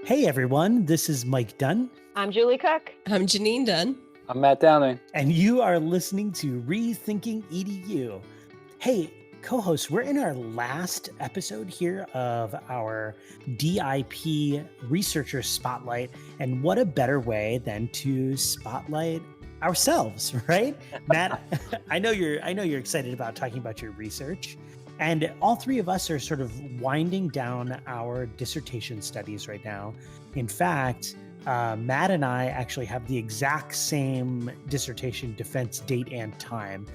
Hey everyone, this is Mike Dunn. I'm Julie Cook. I'm Jeannine Dunn. I'm Matt Downing. And you are listening to Rethinking EDU. Hey, co-hosts, we're in our last episode here of our DIP Researcher Spotlight. And what a better way than to spotlight ourselves, right? Matt, I know you're excited about talking about your research. And all three of us are sort of winding down our dissertation studies right now. In fact, Matt and I actually have the exact same dissertation defense date and time.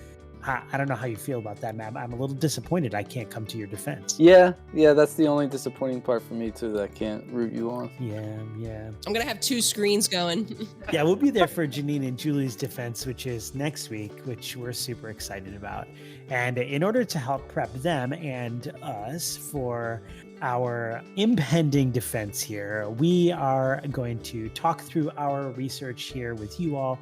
I don't know how you feel about that, Matt. I'm a little disappointed I can't come to your defense. Yeah, that's the only disappointing part for me too, that I can't root you on. Yeah. I'm going to have two screens going. Yeah, we'll be there for Jeannine and Julie's defense, which is next week, which we're super excited about. And in order to help prep them and us for our impending defense here, we are going to talk through our research here with you all.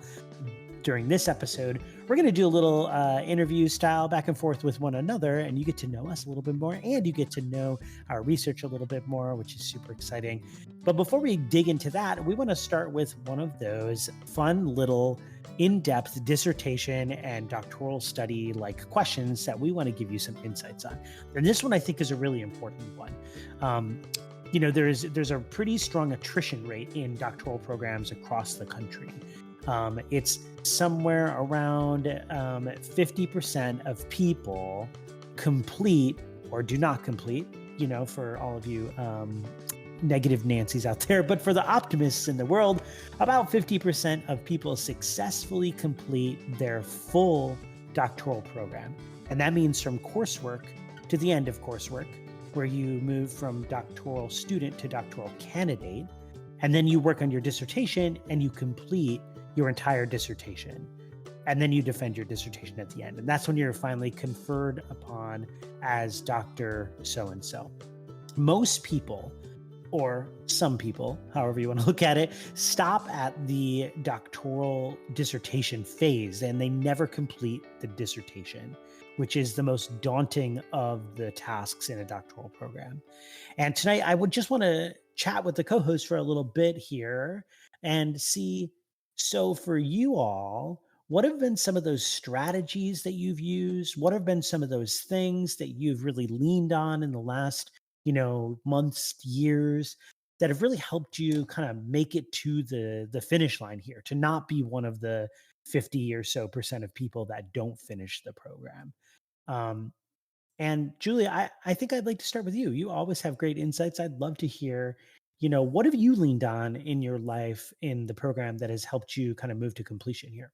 During this episode, we're going to do a little interview style back and forth with one another, and you get to know us a little bit more, and you get to know our research a little bit more, which is super exciting. But before we dig into that, we want to start with one of those fun little in-depth dissertation and doctoral study like questions that we want to give you some insights on. And this one I think is a really important one. There's a pretty strong attrition rate in doctoral programs across the country. It's somewhere around 50% of people complete or do not complete, for all of you negative Nancys out there. But for the optimists in the world, about 50% of people successfully complete their full doctoral program. And that means from coursework to the end of coursework, where you move from doctoral student to doctoral candidate. And then you work on your dissertation and you complete your entire dissertation. And then you defend your dissertation at the end. And that's when you're finally conferred upon as Dr. So-and-so. Most people, or some people, however you want to look at it, stop at the doctoral dissertation phase and they never complete the dissertation, which is the most daunting of the tasks in a doctoral program. And tonight I would just want to chat with the co-host for a little bit here and see, so for you all, what have been some of those strategies that you've used? What have been some of those things that you've really leaned on in the last, months, years that have really helped you kind of make it to the finish line here, to not be one of the 50 or so % of people that don't finish the program? And Julie, I think I'd like to start with you. You always have great insights. I'd love to hear, what have you leaned on in your life in the program that has helped you kind of move to completion here?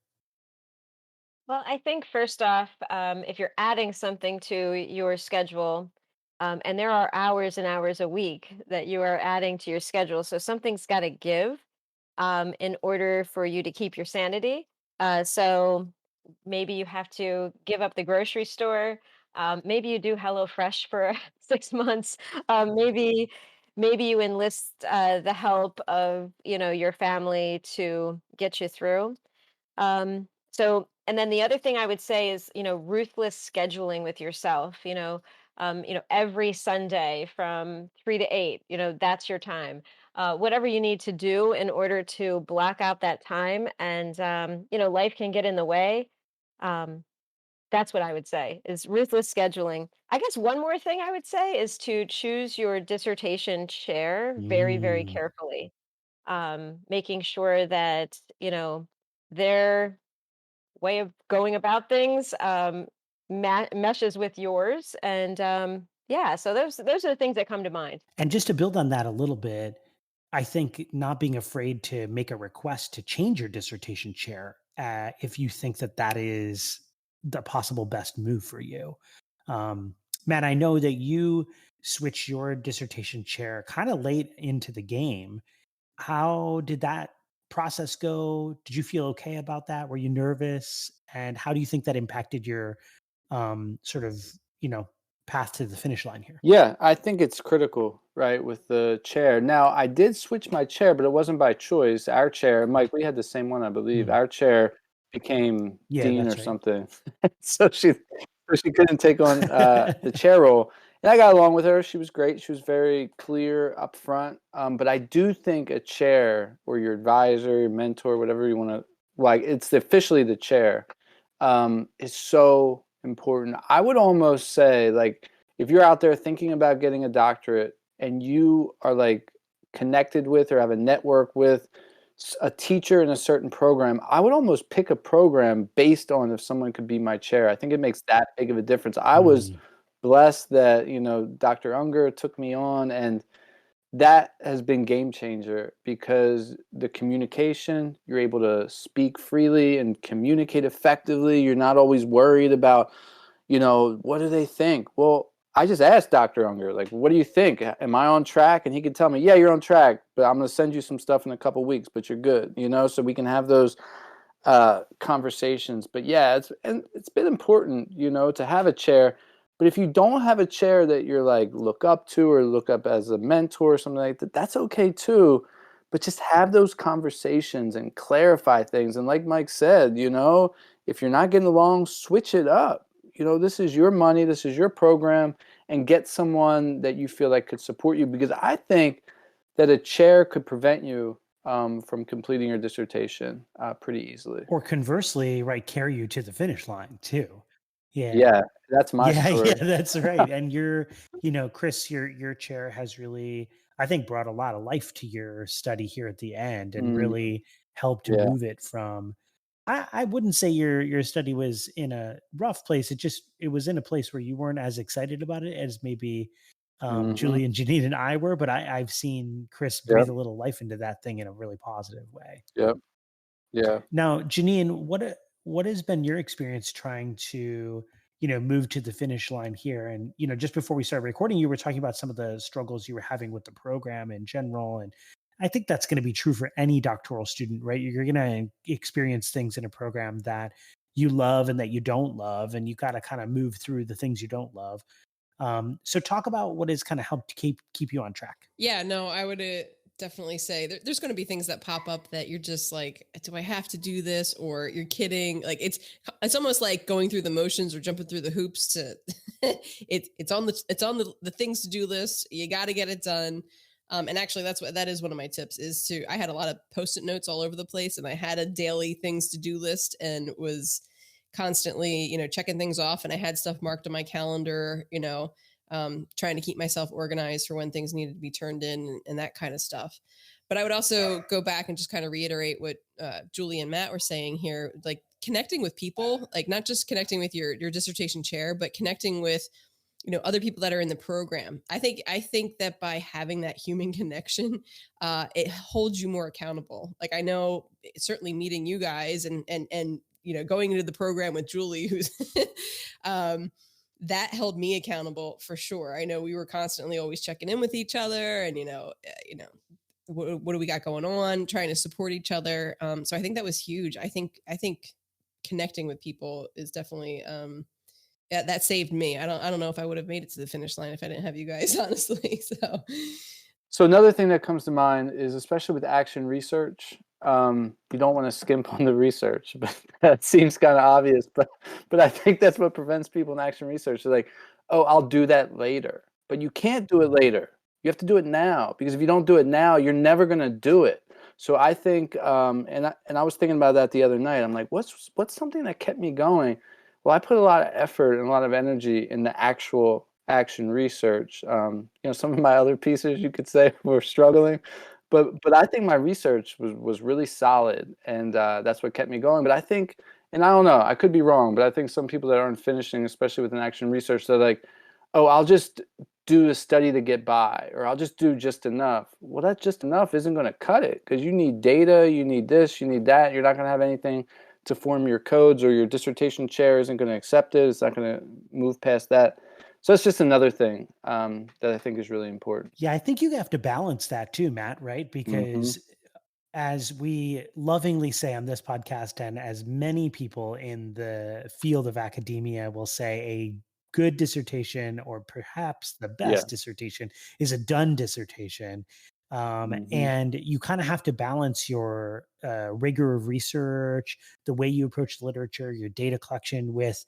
Well, I think first off, if you're adding something to your schedule, and there are hours and hours a week that you are adding to your schedule, so something's got to give in order for you to keep your sanity. So maybe you have to give up the grocery store. Maybe you do HelloFresh for 6 months. Maybe you enlist the help of your family to get you through. And then the other thing I would say is, ruthless scheduling with yourself. Every Sunday from 3 to 8, that's your time. Whatever you need to do in order to block out that time, and life can get in the way. That's what I would say is ruthless scheduling. I guess one more thing I would say is to choose your dissertation chair very, very carefully, making sure that their way of going about things meshes with yours. And so those are the things that come to mind. And just to build on that a little bit, I think not being afraid to make a request to change your dissertation chair if you think that is the possible best move for you. Matt, I know that you switched your dissertation chair kind of late into the game. How did that process go? Did you feel okay about that? Were you nervous? And how do you think that impacted your path to the finish line here? Yeah, I think it's critical, right, with the chair. Now, I did switch my chair, but it wasn't by choice. Our chair, Mike, we had the same one, I believe. Our chair became dean or something. So she couldn't take on the chair role. And I got along with her. She was great. She was very clear up front. But I do think a chair or your advisor, your mentor, whatever you want to, like, it's officially the chair, is so important. I would almost say, like, if you're out there thinking about getting a doctorate and you are like connected with or have a network with a teacher in a certain program, I would almost pick a program based on if someone could be my chair. I think it makes that big of a difference. I was blessed that, Dr. Unger took me on, and that has been game changer because the communication, you're able to speak freely and communicate effectively. You're not always worried about, what do they think? Well, I just asked Dr. Unger, like, what do you think? Am I on track? And he could tell me, yeah, you're on track, but I'm going to send you some stuff in a couple weeks, but you're good, so we can have those conversations. But yeah, it's been important, to have a chair. But if you don't have a chair that you're like look up to or look up as a mentor or something like that, that's okay too. But just have those conversations and clarify things. And like Mike said, if you're not getting along, switch it up. This is your money, this is your program, and get someone that you feel like could support you. Because I think that a chair could prevent you from completing your dissertation pretty easily. Or conversely, right, carry you to the finish line too. Yeah, that's my story. Yeah, that's right. And Chris, your chair has really, I think, brought a lot of life to your study here at the end and really helped move it from. I wouldn't say your study was in a rough place. It was in a place where you weren't as excited about it as maybe Julie and Jeannine and I were. But I've seen Chris breathe a little life into that thing in a really positive way. Yep. Yeah. Now, Jeannine, what has been your experience trying to, move to the finish line here? And, just before we started recording, you were talking about some of the struggles you were having with the program in general. And I think that's going to be true for any doctoral student, right? You're going to experience things in a program that you love and that you don't love, and you got to kind of move through the things you don't love. So talk about what has kind of helped keep you on track. Yeah, no, I would definitely say there's going to be things that pop up that you're just like, do I have to do this? Or you're kidding. Like it's almost like going through the motions or jumping through the hoops to it's on the things to do list. You got to get it done. And actually that is one of my tips is I had a lot of Post-it notes all over the place, and I had a daily things to do list and was constantly, checking things off. And I had stuff marked on my calendar, trying to keep myself organized for when things needed to be turned in and that kind of stuff. But I would also go back and just kind of reiterate what Julie and Matt were saying here, like connecting with people, like not just connecting with your dissertation chair, but connecting with, other people that are in the program. I think that by having that human connection, it holds you more accountable. Like I know certainly meeting you guys and going into the program with Julie, who's that held me accountable for sure. I know we were constantly always checking in with each other and, what do we got going on, trying to support each other. So I think that was huge. I think connecting with people is definitely, that saved me. I don't know if I would have made it to the finish line if I didn't have you guys, honestly. So another thing that comes to mind is, especially with action research, you don't want to skimp on the research, but that seems kind of obvious. But I think that's what prevents people in action research. They're like, oh, I'll do that later. But you can't do it later. You have to do it now, because if you don't do it now, you're never going to do it. So I think, and I was thinking about that the other night. I'm like, what's something that kept me going? Well, I put a lot of effort and a lot of energy in the actual action research. Some of my other pieces, you could say, were struggling, but I think my research was really solid, and that's what kept me going. But I think, and I don't know, I could be wrong, but I think some people that aren't finishing, especially with an action research, they're like, oh, I'll just do a study to get by, or I'll just do just enough. Well, that just enough isn't going to cut it, because you need data, you need this, you need that. You're not going to have anything to form your codes, or your dissertation chair isn't going to accept it. It's not going to move past that. So it's just another thing that I think is really important. Yeah, I think you have to balance that too, Matt, right? Because as we lovingly say on this podcast, and as many people in the field of academia will say, a good dissertation, or perhaps the best dissertation, is a Dunn dissertation. And you kind of have to balance your rigor of research, the way you approach literature, your data collection, with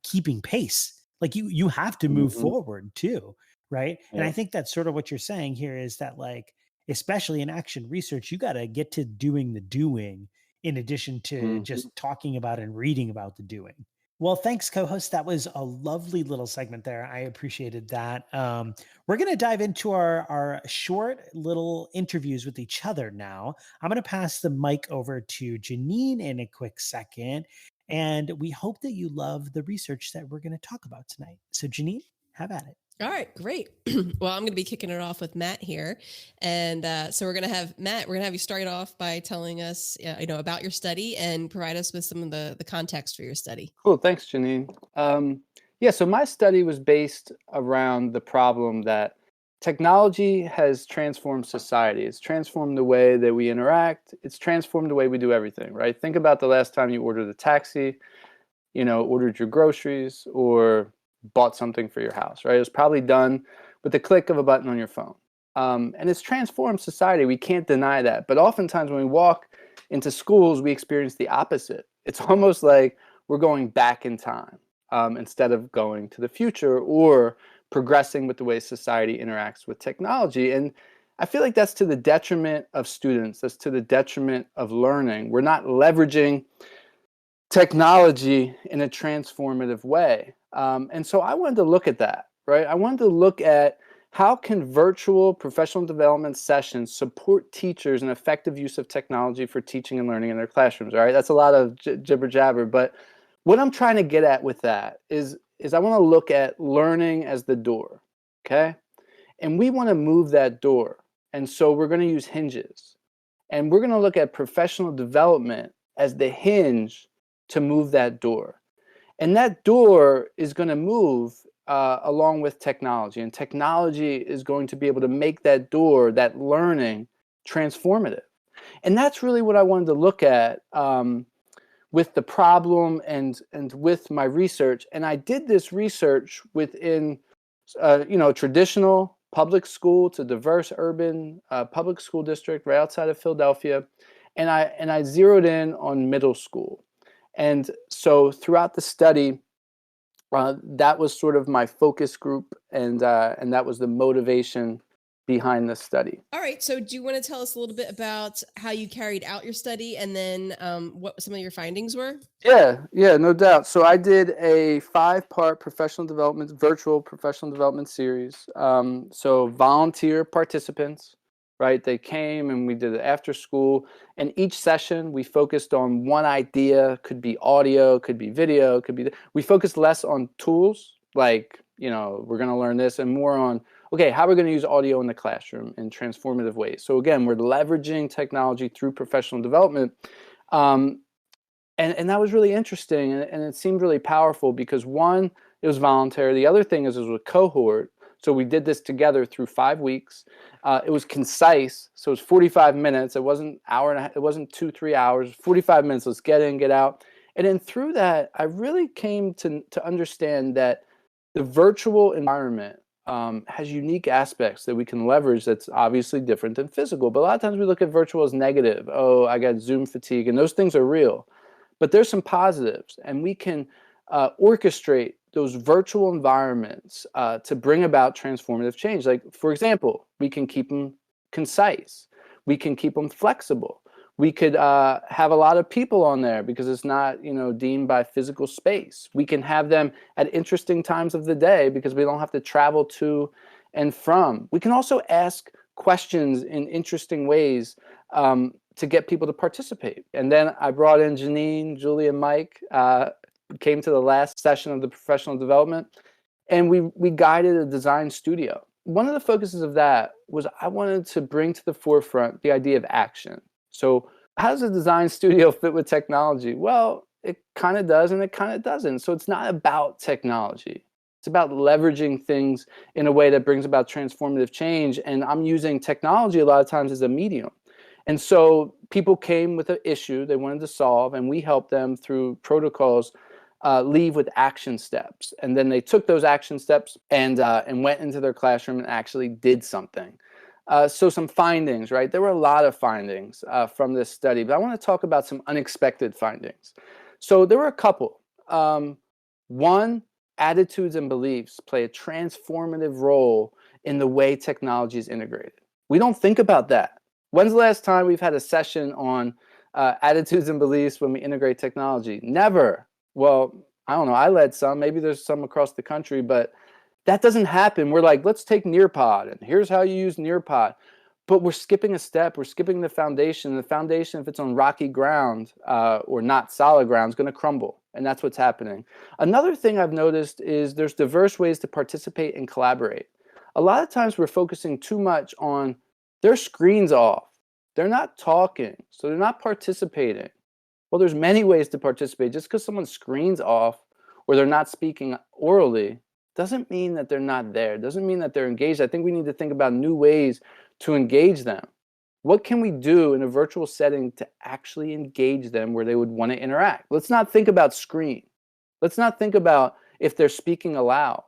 keeping pace Like you have to move Mhm. forward too, right? And I Yeah. think that's sort of what you're saying here is that, like, especially in action research, you got to get to doing the doing in addition to Mhm. just talking about and reading about the doing. Well, thanks, co-host. That was a lovely little segment there. I appreciated that. We're going to dive into our short little interviews with each other now. I'm going to pass the mic over to Jeannine in a quick second. And we hope that you love the research that we're going to talk about tonight. So, Jeannine, have at it. All right, great. Well, I'm going to be kicking it off with Matt here. And so we're going to have Matt, we're going to have you start off by telling us, about your study and provide us with some of the context for your study. Cool. Thanks, Jeannine. So my study was based around the problem that technology has transformed society. It's transformed the way that we interact. It's transformed the way we do everything, right? Think about the last time you ordered a taxi, ordered your groceries, or bought something for your house, right? It was probably done with the click of a button on your phone. And it's transformed society. We can't deny that. But oftentimes when we walk into schools, we experience the opposite. It's almost like we're going back in time instead of going to the future or progressing with the way society interacts with technology. And I feel like that's to the detriment of students. That's to the detriment of learning. We're not leveraging technology in a transformative way. And so I wanted to look at that, right? I wanted to look at how can virtual professional development sessions support teachers in effective use of technology for teaching and learning in their classrooms, right? That's a lot of jibber jabber, but what I'm trying to get at with that is I want to look at learning as the door, okay? And we want to move that door. And so we're going to use hinges. And we're going to look at professional development as the hinge to move that door. And that door is going to move along with technology. And technology is going to be able to make that door, that learning, transformative. And that's really what I wanted to look at with the problem and with my research. And I did this research within traditional public school to diverse urban public school district right outside of Philadelphia. And I zeroed in on middle school. And so throughout the study, that was sort of my focus group, and that was the motivation behind the study. All right. So do you want to tell us a little bit about how you carried out your study and then what some of your findings were? Yeah, no doubt. So I did a 5-part virtual professional development series. So volunteer participants, right? They came and we did it after school. And each session we focused on one idea, could be audio, could be video, we focused less on tools like, we're going to learn this, and more on, okay, how are we going to use audio in the classroom in transformative ways? So again, we're leveraging technology through professional development. And that was really interesting, and it seemed really powerful because, one, it was voluntary. The other thing is it was a cohort. So we did this together through 5 weeks. It was concise, so it was 45 minutes. It wasn't hour and a half, it wasn't 2-3 hours. 45 minutes. Let's get in, get out. And then through that, I really came to understand that the virtual environment has unique aspects that we can leverage that's obviously different than physical. But a lot of times we look at virtual as negative. Oh, I got Zoom fatigue, and those things are real. But there's some positives, and we can orchestrate those virtual environments to bring about transformative change. Like, for example, we can keep them concise. We can keep them flexible. We could have a lot of people on there because it's not, deemed by physical space. We can have them at interesting times of the day because we don't have to travel to and from. We can also ask questions in interesting ways to get people to participate. And then I brought in Jeannine, Julie, and Mike, came to the last session of the professional development, and we guided a design studio. One of the focuses of that was I wanted to bring to the forefront the idea of action. So how does a design studio fit with technology? Well, it kind of does and it kind of doesn't. So it's not about technology. It's about leveraging things in a way that brings about transformative change. And I'm using technology a lot of times as a medium. And so people came with an issue they wanted to solve, and we helped them through protocols leave with action steps. And then they took those action steps and went into their classroom and actually did something. So some findings, right? There were a lot of findings from this study, but I want to talk about some unexpected findings. So there were a couple. One, attitudes and beliefs play a transformative role in the way technology is integrated. We don't think about that. When's the last time we've had a session on attitudes and beliefs when we integrate technology? Never. Well, I don't know. I led some. Maybe there's some across the country, but that doesn't happen. We're like, let's take Nearpod, and here's how you use Nearpod. But we're skipping a step. We're skipping the foundation. The foundation, if it's on rocky ground or not solid ground, is going to crumble. And that's what's happening. Another thing I've noticed is there's diverse ways to participate and collaborate. A lot of times we're focusing too much on their screens off. They're not talking, so they're not participating. Well, there's many ways to participate. Just because someone's screen's off or they're not speaking orally doesn't mean that they're not there. Doesn't mean that they're engaged. I think we need to think about new ways to engage them. What can we do in a virtual setting to actually engage them where they would want to interact? Let's not think about screen. Let's not think about if they're speaking aloud.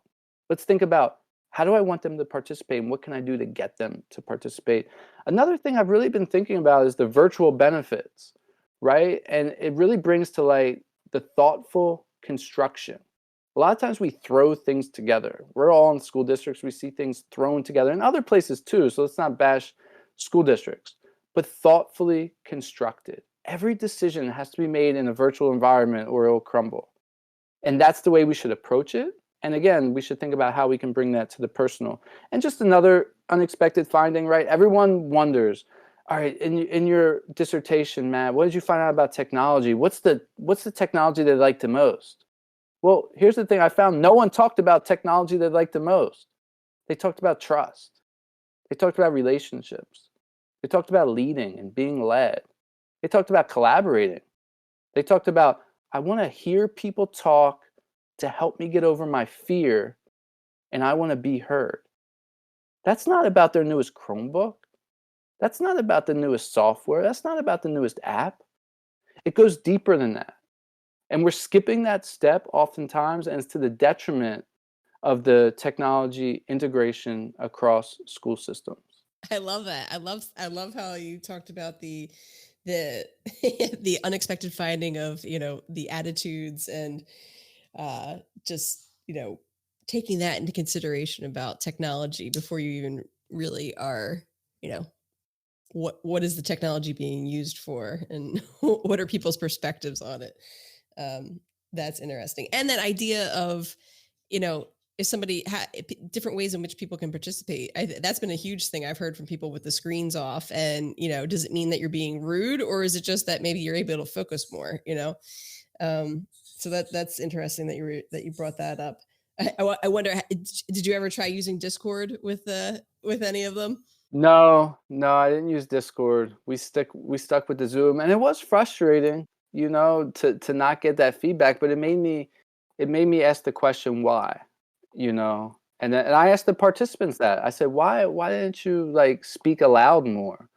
Let's think about, how do I want them to participate, and what can I do to get them to participate? Another thing I've really been thinking about is the virtual benefits, right? And it really brings to light the thoughtful construction. A lot of times we throw things together. We're all in school districts. We see things thrown together, and other places too, so let's not bash school districts, but thoughtfully constructed. Every decision has to be made in a virtual environment or it'll crumble. And that's the way we should approach it. And again, we should think about how we can bring that to the personal. And just another unexpected finding, right? Everyone wonders, all right, in your dissertation, Matt, what did you find out about technology? What's the technology they liked the most? Well, here's the thing. I found no one talked about technology they liked the most. They talked about trust. They talked about relationships. They talked about leading and being led. They talked about collaborating. They talked about, I want to hear people talk to help me get over my fear, and I want to be heard. That's not about their newest Chromebook. That's not about the newest software. That's not about the newest app. It goes deeper than that. And we're skipping that step oftentimes, and it's to the detriment of the technology integration across school systems. I love that. I love how you talked about the the unexpected finding of, the attitudes and just, taking that into consideration about technology before you even really are, what is the technology being used for, and what are people's perspectives on it? That's interesting. And that idea of, if somebody different ways in which people can participate, that's been a huge thing I've heard from people with the screens off. And, does it mean that you're being rude, or is it just that maybe you're able to focus more, so that's interesting that you brought that up. I wonder, did you ever try using Discord with any of them? No, I didn't use Discord. We stuck with the Zoom, and it was frustrating, to not get that feedback. But it made me ask the question why, and I asked the participants that. I said, why didn't you speak aloud more?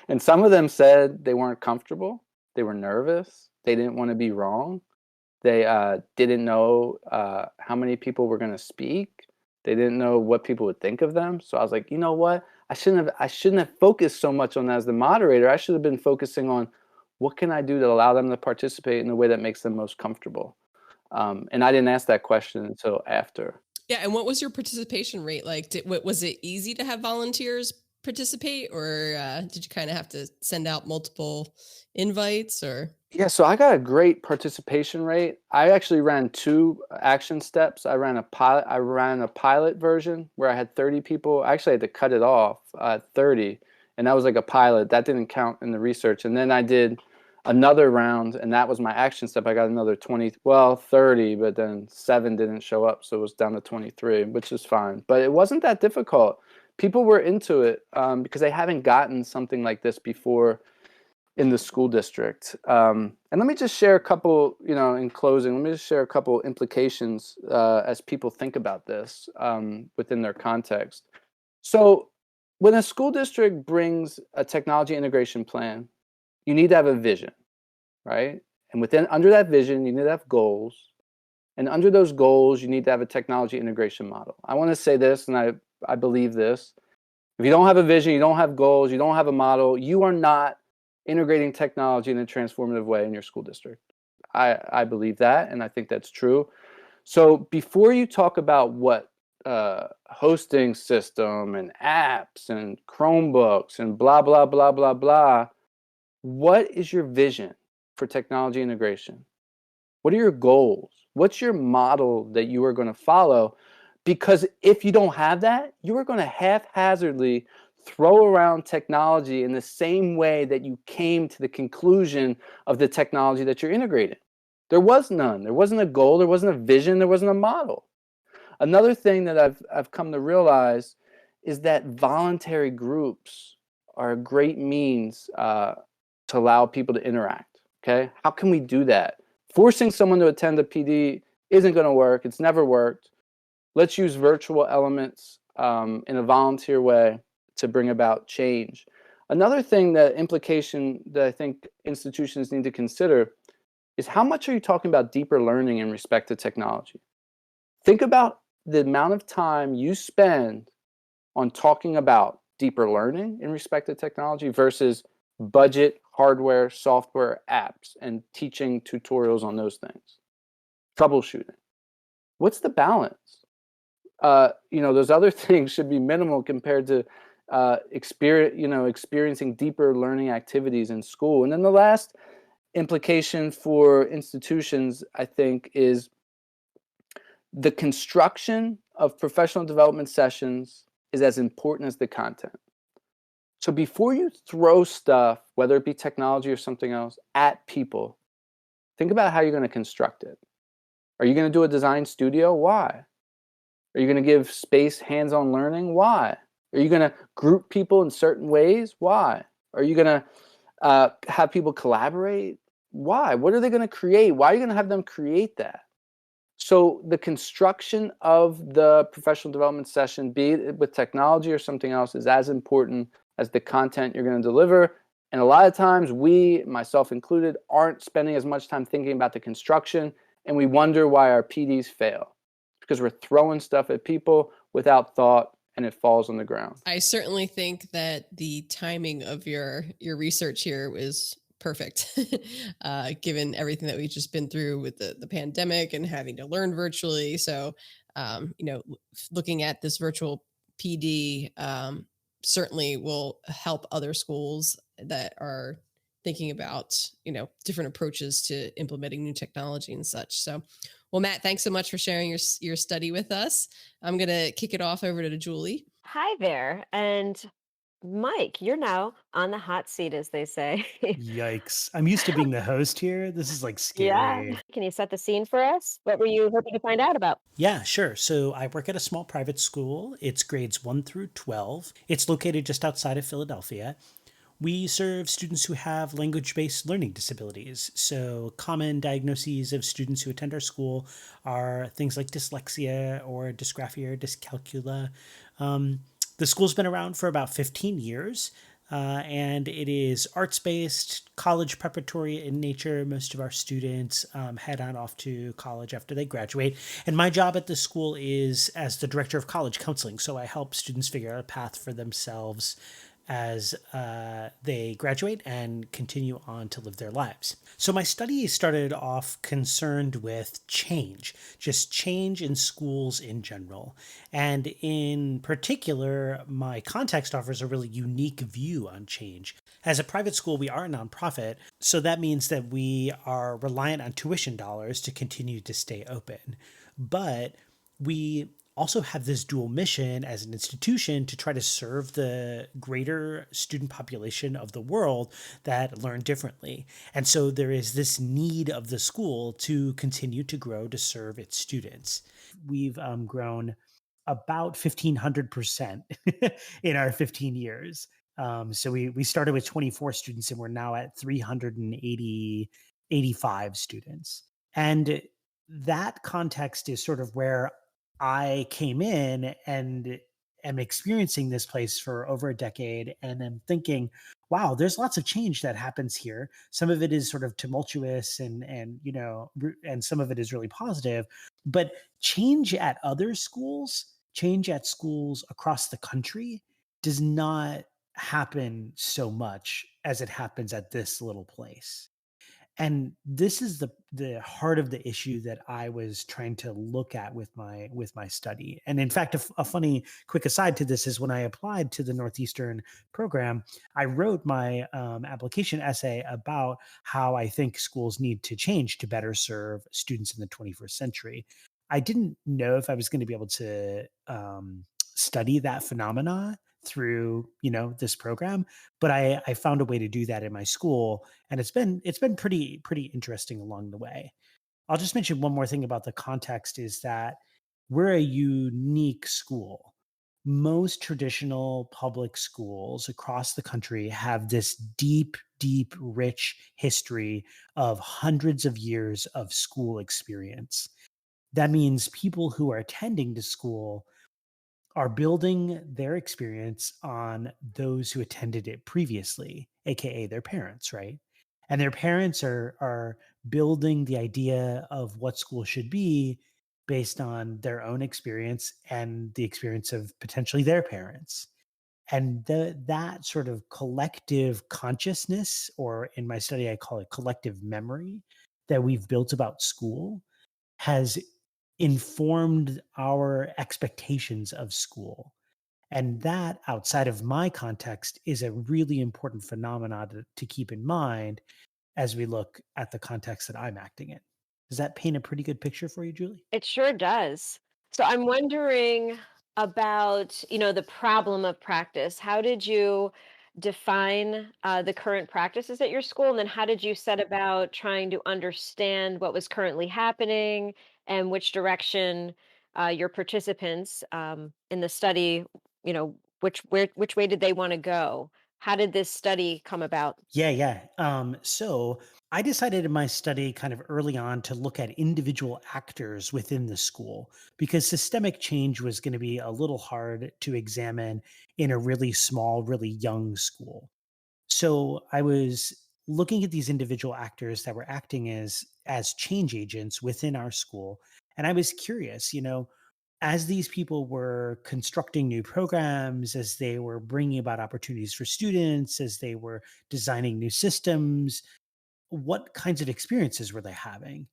And some of them said they weren't comfortable, they were nervous, they didn't want to be wrong, they didn't know how many people were going to speak, they didn't know what people would think of them. So I was like, you know what? I shouldn't have focused so much on that as the moderator. I should have been focusing on what can I do to allow them to participate in the way that makes them most comfortable. And I didn't ask that question until after. Yeah. And what was your participation rate like? Was it easy to have volunteers participate, or did you kind of have to send out multiple invites? Or yeah, so I got a great participation rate. I actually ran 2 action steps. I ran a pilot version where I had 30 people. I actually had to cut it off at 30, and that was like a pilot. That didn't count in the research. And then I did another round, and that was my action step. I got another 30, but then 7 didn't show up, so it was down to 23, which is fine. But it wasn't that difficult. People were into it because they haven't gotten something like this before in the school district. And let me just share a couple, in closing, let me just share a couple implications as people think about this within their context. So when a school district brings a technology integration plan, you need to have a vision, right? And under that vision, you need to have goals. And under those goals, you need to have a technology integration model. I want to say this, and I believe this. If you don't have a vision, you don't have goals, you don't have a model, you are not integrating technology in a transformative way in your school district. I believe that, and I think that's true. So before you talk about what hosting system and apps and Chromebooks and blah, blah, blah, blah, blah, what is your vision for technology integration? What are your goals? What's your model that you are going to follow? Because if you don't have that, you are going to haphazardly throw around technology in the same way that you came to the conclusion of the technology that you're integrating. There was none. There wasn't a goal. There wasn't a vision. There wasn't a model. Another thing that I've come to realize is that voluntary groups are a great means to allow people to interact. Okay, how can we do that? Forcing someone to attend a PD isn't going to work. It's never worked. Let's use virtual elements in a volunteer way to bring about change. Another thing, that implication that I think institutions need to consider is how much are you talking about deeper learning in respect to technology? Think about the amount of time you spend on talking about deeper learning in respect to technology versus budget, hardware, software, apps, and teaching tutorials on those things. Troubleshooting. What's the balance? Those other things should be minimal compared to experiencing deeper learning activities in school. And then the last implication for institutions, I think, is the construction of professional development sessions is as important as the content. So before you throw stuff, whether it be technology or something else, at people, think about how you're going to construct it. Are you going to do a design studio? Why? Are you going to give space hands-on learning? Why? Are you going to group people in certain ways? Why? Are you going to have people collaborate? Why? What are they going to create? Why are you going to have them create that? So the construction of the professional development session, be it with technology or something else, is as important as the content you're going to deliver. And a lot of times we, myself included, aren't spending as much time thinking about the construction, and we wonder why our PDs fail. Because we're throwing stuff at people without thought, and it falls on the ground. I certainly think that the timing of your research here was perfect, given everything that we've just been through with the pandemic and having to learn virtually. So, looking at this virtual PD certainly will help other schools that are thinking about, different approaches to implementing new technology and such. So, well, Matt, thanks so much for sharing your study with us. I'm going to kick it off over to Julie. Hi there. And Mike, you're now on the hot seat, as they say. Yikes. I'm used to being the host here. This is like Yeah. scary. Can you set the scene for us? What were you hoping to find out about? Yeah, sure. So I work at a small private school. It's grades 1 through 12. It's located just outside of Philadelphia. We serve students who have language-based learning disabilities. So common diagnoses of students who attend our school are things like dyslexia or dysgraphia or dyscalculia. The school's been around for about 15 years, and it is arts-based, college preparatory in nature. Most of our students head on off to college after they graduate. And my job at the school is as the director of college counseling. So I help students figure out a path for themselves as they graduate and continue on to live their lives. So my study started off concerned with change, just change in schools in general. And in particular, my context offers a really unique view on change. As a private school, we are a nonprofit, so that means that we are reliant on tuition dollars to continue to stay open. But we also have this dual mission as an institution to try to serve the greater student population of the world that learn differently. And so there is this need of the school to continue to grow to serve its students. We've grown about 1,500% in our 15 years. So we started with 24 students and we're now at 385 students. And that context is sort of where I came in and am experiencing this place for over a decade and am thinking, wow, there's lots of change that happens here. Some of it is sort of tumultuous and some of it is really positive, but change at other schools, change at schools across the country does not happen so much as it happens at this little place. And this is the heart of the issue that I was trying to look at with my study. And in fact, a funny quick aside to this is when I applied to the Northeastern program, I wrote my application essay about how I think schools need to change to better serve students in the 21st century. I didn't know if I was going to be able to study that phenomena through this program, but I found a way to do that in my school, and it's been pretty interesting along the way. I'll just mention one more thing about the context is that we're a unique school. Most traditional public schools across the country have this deep, rich history of hundreds of years of school experience. That means people who are attending the school are building their experience on those who attended it previously, aka their parents, right? And their parents are building the idea of what school should be based on their own experience and the experience of potentially their parents. And that sort of collective consciousness, or in my study I call it collective memory, that we've built about school has informed our expectations of school. And that, outside of my context, is a really important phenomenon to keep in mind as we look at the context that I'm acting in. Does that paint a pretty good picture for you, Julie? It sure does. So I'm wondering about, the problem of practice. How did you define the current practices at your school? And then how did you set about trying to understand what was currently happening and which direction your participants in the study, which way did they want to go? How did this study come about? Yeah. So I decided in my study kind of early on to look at individual actors within the school because systemic change was going to be a little hard to examine in a really small, really young school. So I was looking at these individual actors that were acting as change agents within our school, and I was curious, as these people were constructing new programs, as they were bringing about opportunities for students, as they were designing new systems, what kinds of experiences were they having?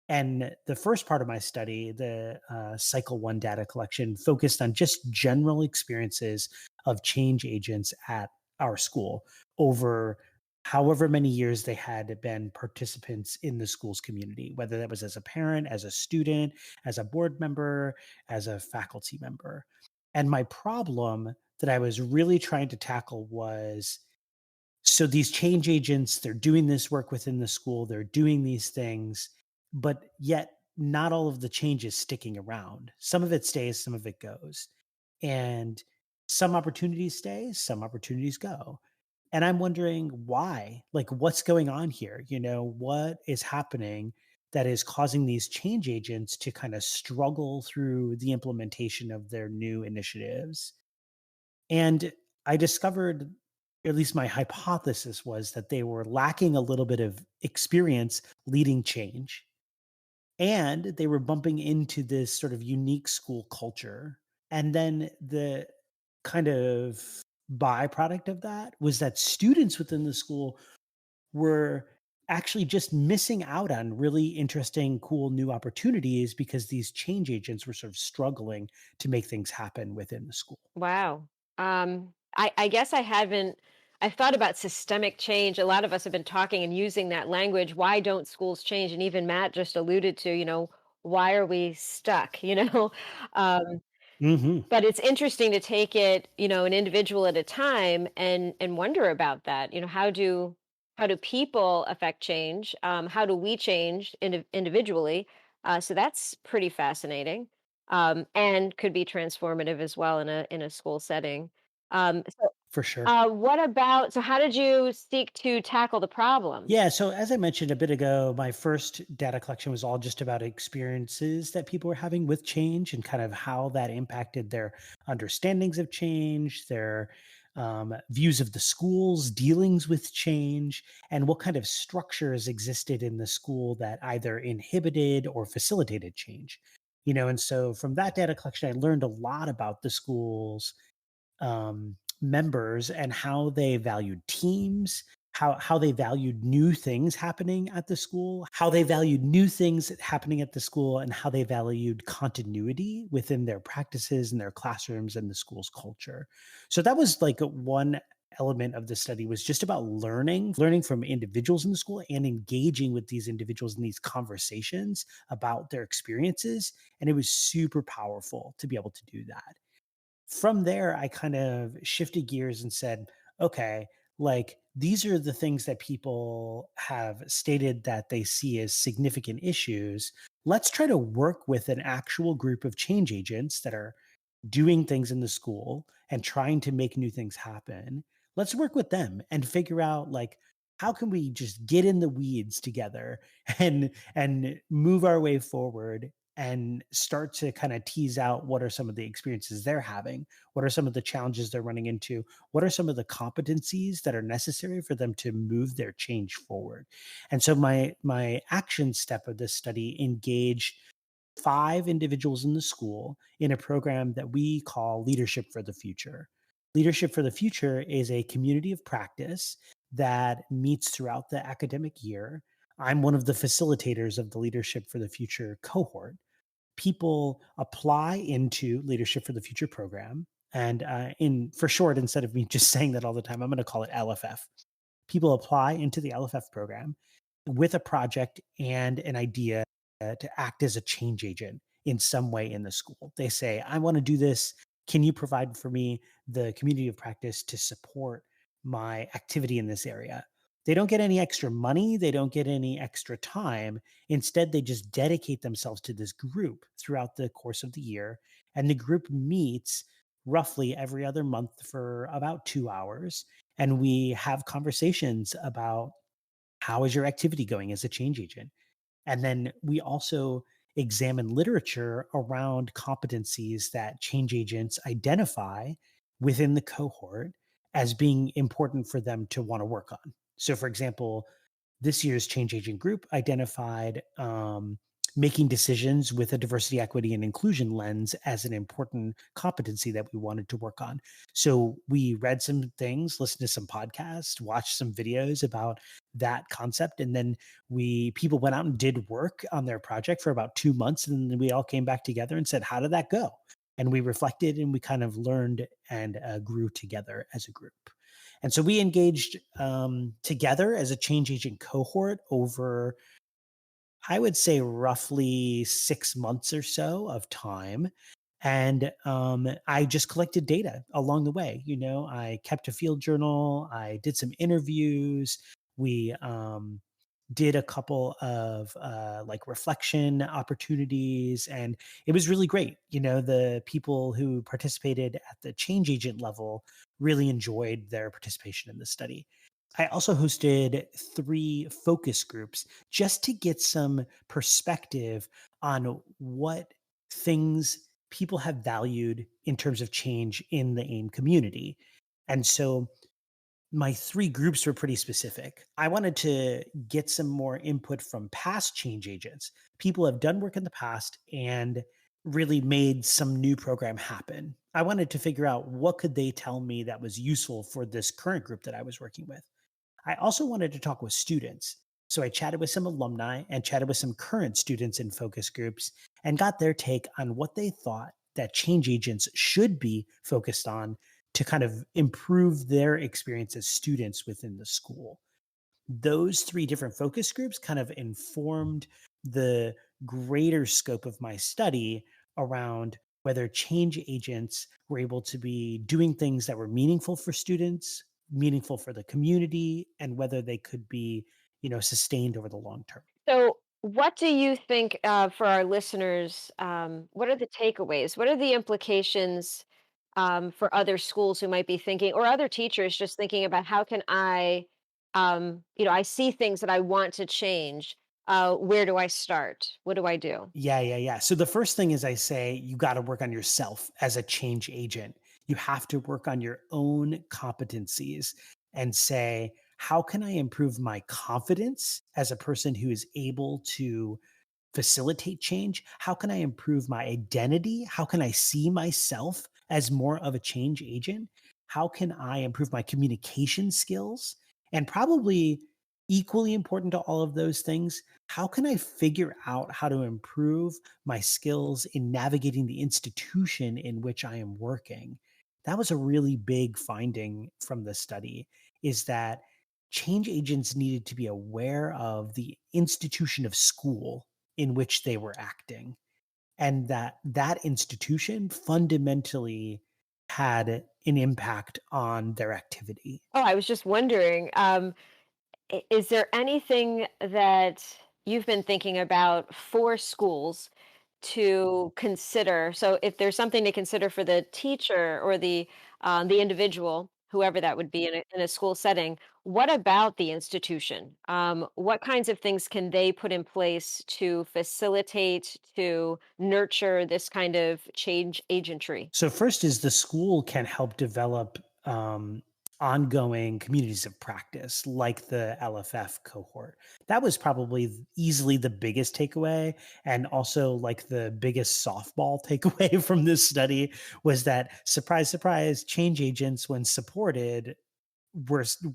And the first part of my study, the cycle one data collection, focused on just general experiences of change agents at our school over however many years they had been participants in the school's community, whether that was as a parent, as a student, as a board member, as a faculty member. And my problem that I was really trying to tackle was, so these change agents, they're doing this work within the school, they're doing these things, but yet not all of the change is sticking around. Some of it stays, some of it goes. And some opportunities stay, some opportunities go. And I'm wondering why, like what's going on here? What is happening that is causing these change agents to kind of struggle through the implementation of their new initiatives? And I discovered, at least my hypothesis was that they were lacking a little bit of experience leading change. And they were bumping into this sort of unique school culture. And then the kind of byproduct of that was that students within the school were actually just missing out on really interesting, cool new opportunities because these change agents were sort of struggling to make things happen within the school. Wow. I guess I've thought about systemic change. A lot of us have been talking and using that language. Why don't schools change? And even Matt just alluded to, why are we stuck? Um, Hmm. but it's interesting to take it, an individual at a time and wonder about that. How do people affect change? How do we change individually? So that's pretty fascinating, and could be transformative as well in a school setting. So, For sure. what about? So, how did you seek to tackle the problem? Yeah. So, as I mentioned a bit ago, my first data collection was all just about experiences that people were having with change and kind of how that impacted their understandings of change, their views of the school's dealings with change, and what kind of structures existed in the school that either inhibited or facilitated change. And so from that data collection, I learned a lot about the school's members and how they valued teams, how they valued new things happening at the school, how they valued new things happening at the school, and how they valued continuity within their practices and their classrooms and the school's culture. So that was like one element of the study, was just about learning from individuals in the school and engaging with these individuals in these conversations about their experiences. And it was super powerful to be able to do that. From there, I kind of shifted gears and said, okay, like these are the things that people have stated that they see as significant issues. Let's try to work with an actual group of change agents that are doing things in the school and trying to make new things happen. Let's work with them and figure out like how can we just get in the weeds together and move our way forward and start to kind of tease out what are some of the experiences they're having, what are some of the challenges they're running into, what are some of the competencies that are necessary for them to move their change forward. And so my action step of this study engaged 5 individuals in the school in a program that we call Leadership for the Future. Leadership for the Future is a community of practice that meets throughout the academic year. I'm one of the facilitators of the Leadership for the Future cohort. People apply into Leadership for the Future program. And for short, instead of me just saying that all the time, I'm going to call it LFF. People apply into the LFF program with a project and an idea to act as a change agent in some way in the school. They say, I want to do this. Can you provide for me the community of practice to support my activity in this area? They don't get any extra money. They don't get any extra time. Instead, they just dedicate themselves to this group throughout the course of the year. And the group meets roughly every other month for about 2 hours. And we have conversations about how is your activity going as a change agent? And then we also examine literature around competencies that change agents identify within the cohort as being important for them to want to work on. So, for example, this year's change agent group identified making decisions with a diversity, equity, and inclusion lens as an important competency that we wanted to work on. So we read some things, listened to some podcasts, watched some videos about that concept, and then people went out and did work on their project for about 2 months, and then we all came back together and said, how did that go? And we reflected and we kind of learned and grew together as a group. And so we engaged together as a change agent cohort over, I would say, roughly 6 months or so of time. And I just collected data along the way. You know, I kept a field journal. I did some interviews. We did a couple of like reflection opportunities, and it was really great. You know, the people who participated at the change agent level really enjoyed their participation in the study. I also hosted 3 focus groups just to get some perspective on what things people have valued in terms of change in the AIM community. And so my 3 groups were pretty specific. I wanted to get some more input from past change agents. People have done work in the past and really made some new program happen. I wanted to figure out what could they tell me that was useful for this current group that I was working with. I also wanted to talk with students. So I chatted with some alumni and chatted with some current students in focus groups and got their take on what they thought that change agents should be focused on to kind of improve their experience as students within the school. Those 3 different focus groups kind of informed the greater scope of my study around whether change agents were able to be doing things that were meaningful for students, meaningful for the community, and whether they could be, sustained over the long term. So, what do you think for our listeners? What are the takeaways? What are the implications for other schools who might be thinking, or other teachers just thinking about how can I see things that I want to change. Where do I start? What do I do? Yeah. So the first thing is I say you got to work on yourself as a change agent. You have to work on your own competencies and say, how can I improve my confidence as a person who is able to facilitate change? How can I improve my identity? How can I see myself as more of a change agent? How can I improve my communication skills And probably equally important to all of those things, how can I figure out how to improve my skills in navigating the institution in which I am working? That was a really big finding from the study, is that change agents needed to be aware of the institution of school in which they were acting, and that institution fundamentally had an impact on their activity. Oh, I was just wondering, is there anything that you've been thinking about for schools to consider? So, if there's something to consider for the teacher or the individual, whoever that would be in a school setting, what about the institution? What kinds of things can they put in place to facilitate, to nurture this kind of change agentry? So first is the school can help develop ongoing communities of practice, like the LFF cohort. That was probably easily the biggest takeaway, and also like the biggest softball takeaway from this study was that, surprise, surprise, change agents, when supported,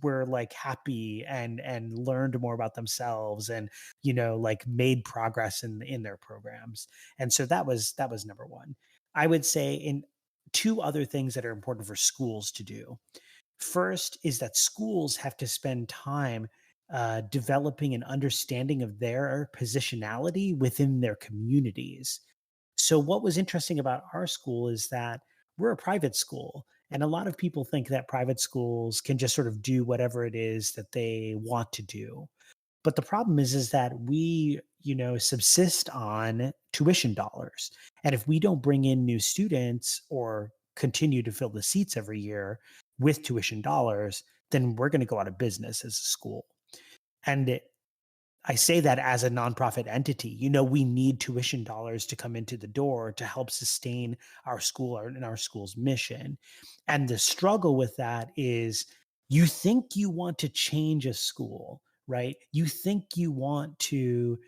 were like happy and learned more about themselves, and like made progress in their programs. And so that was number one. I would say in two other things that are important for schools to do. First is that schools have to spend time developing an understanding of their positionality within their communities. So, what was interesting about our school is that we're a private school, and a lot of people think that private schools can just sort of do whatever it is that they want to do. But the problem is that we, subsist on tuition dollars. And if we don't bring in new students or continue to fill the seats every year with tuition dollars, then we're going to go out of business as a school. And I say that as a nonprofit entity. We need tuition dollars to come into the door to help sustain our school and our school's mission. And the struggle with that is, you think you want to change a school, right? You think you want to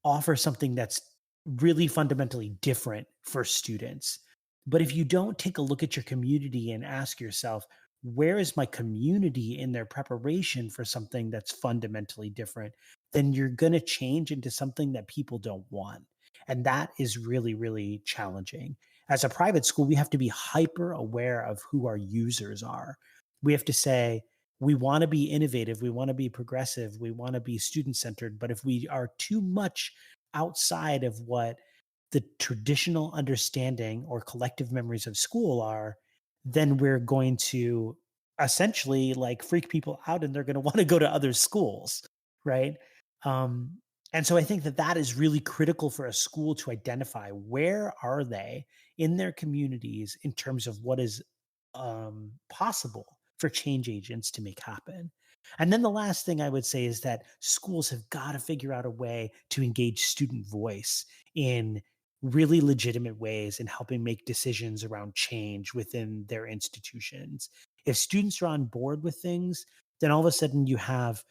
offer something that's really fundamentally different for students. But if you don't take a look at your community and ask yourself, where is my community in their preparation for something that's fundamentally different, then you're going to change into something that people don't want. And that is really, really challenging. As a private school, we have to be hyper aware of who our users are. We have to say, we want to be innovative, we want to be progressive, we want to be student centered. But if we are too much outside of what the traditional understanding or collective memories of school are, then we're going to essentially like freak people out, and they're going to want to go to other schools, right? Um, and so I think that that is really critical for a school to identify, where are they in their communities in terms of what is possible for change agents to make happen. And then the last thing I would say is that schools have got to figure out a way to engage student voice in really legitimate ways in helping make decisions around change within their institutions. If students are on board with things, then all of a sudden you have,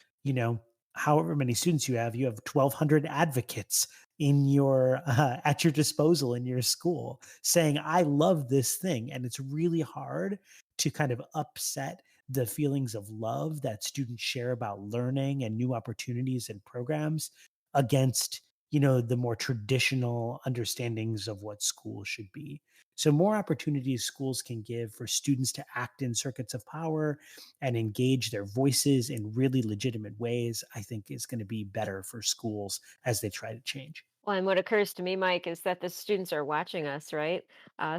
however many students you have 1,200 advocates in your at your disposal in your school saying, I love this thing. And it's really hard to kind of upset the feelings of love that students share about learning and new opportunities and programs against, the more traditional understandings of what school should be. So more opportunities schools can give for students to act in circuits of power and engage their voices in really legitimate ways, I think is going to be better for schools as they try to change. Well, and what occurs to me, Mike, is that the students are watching us, right?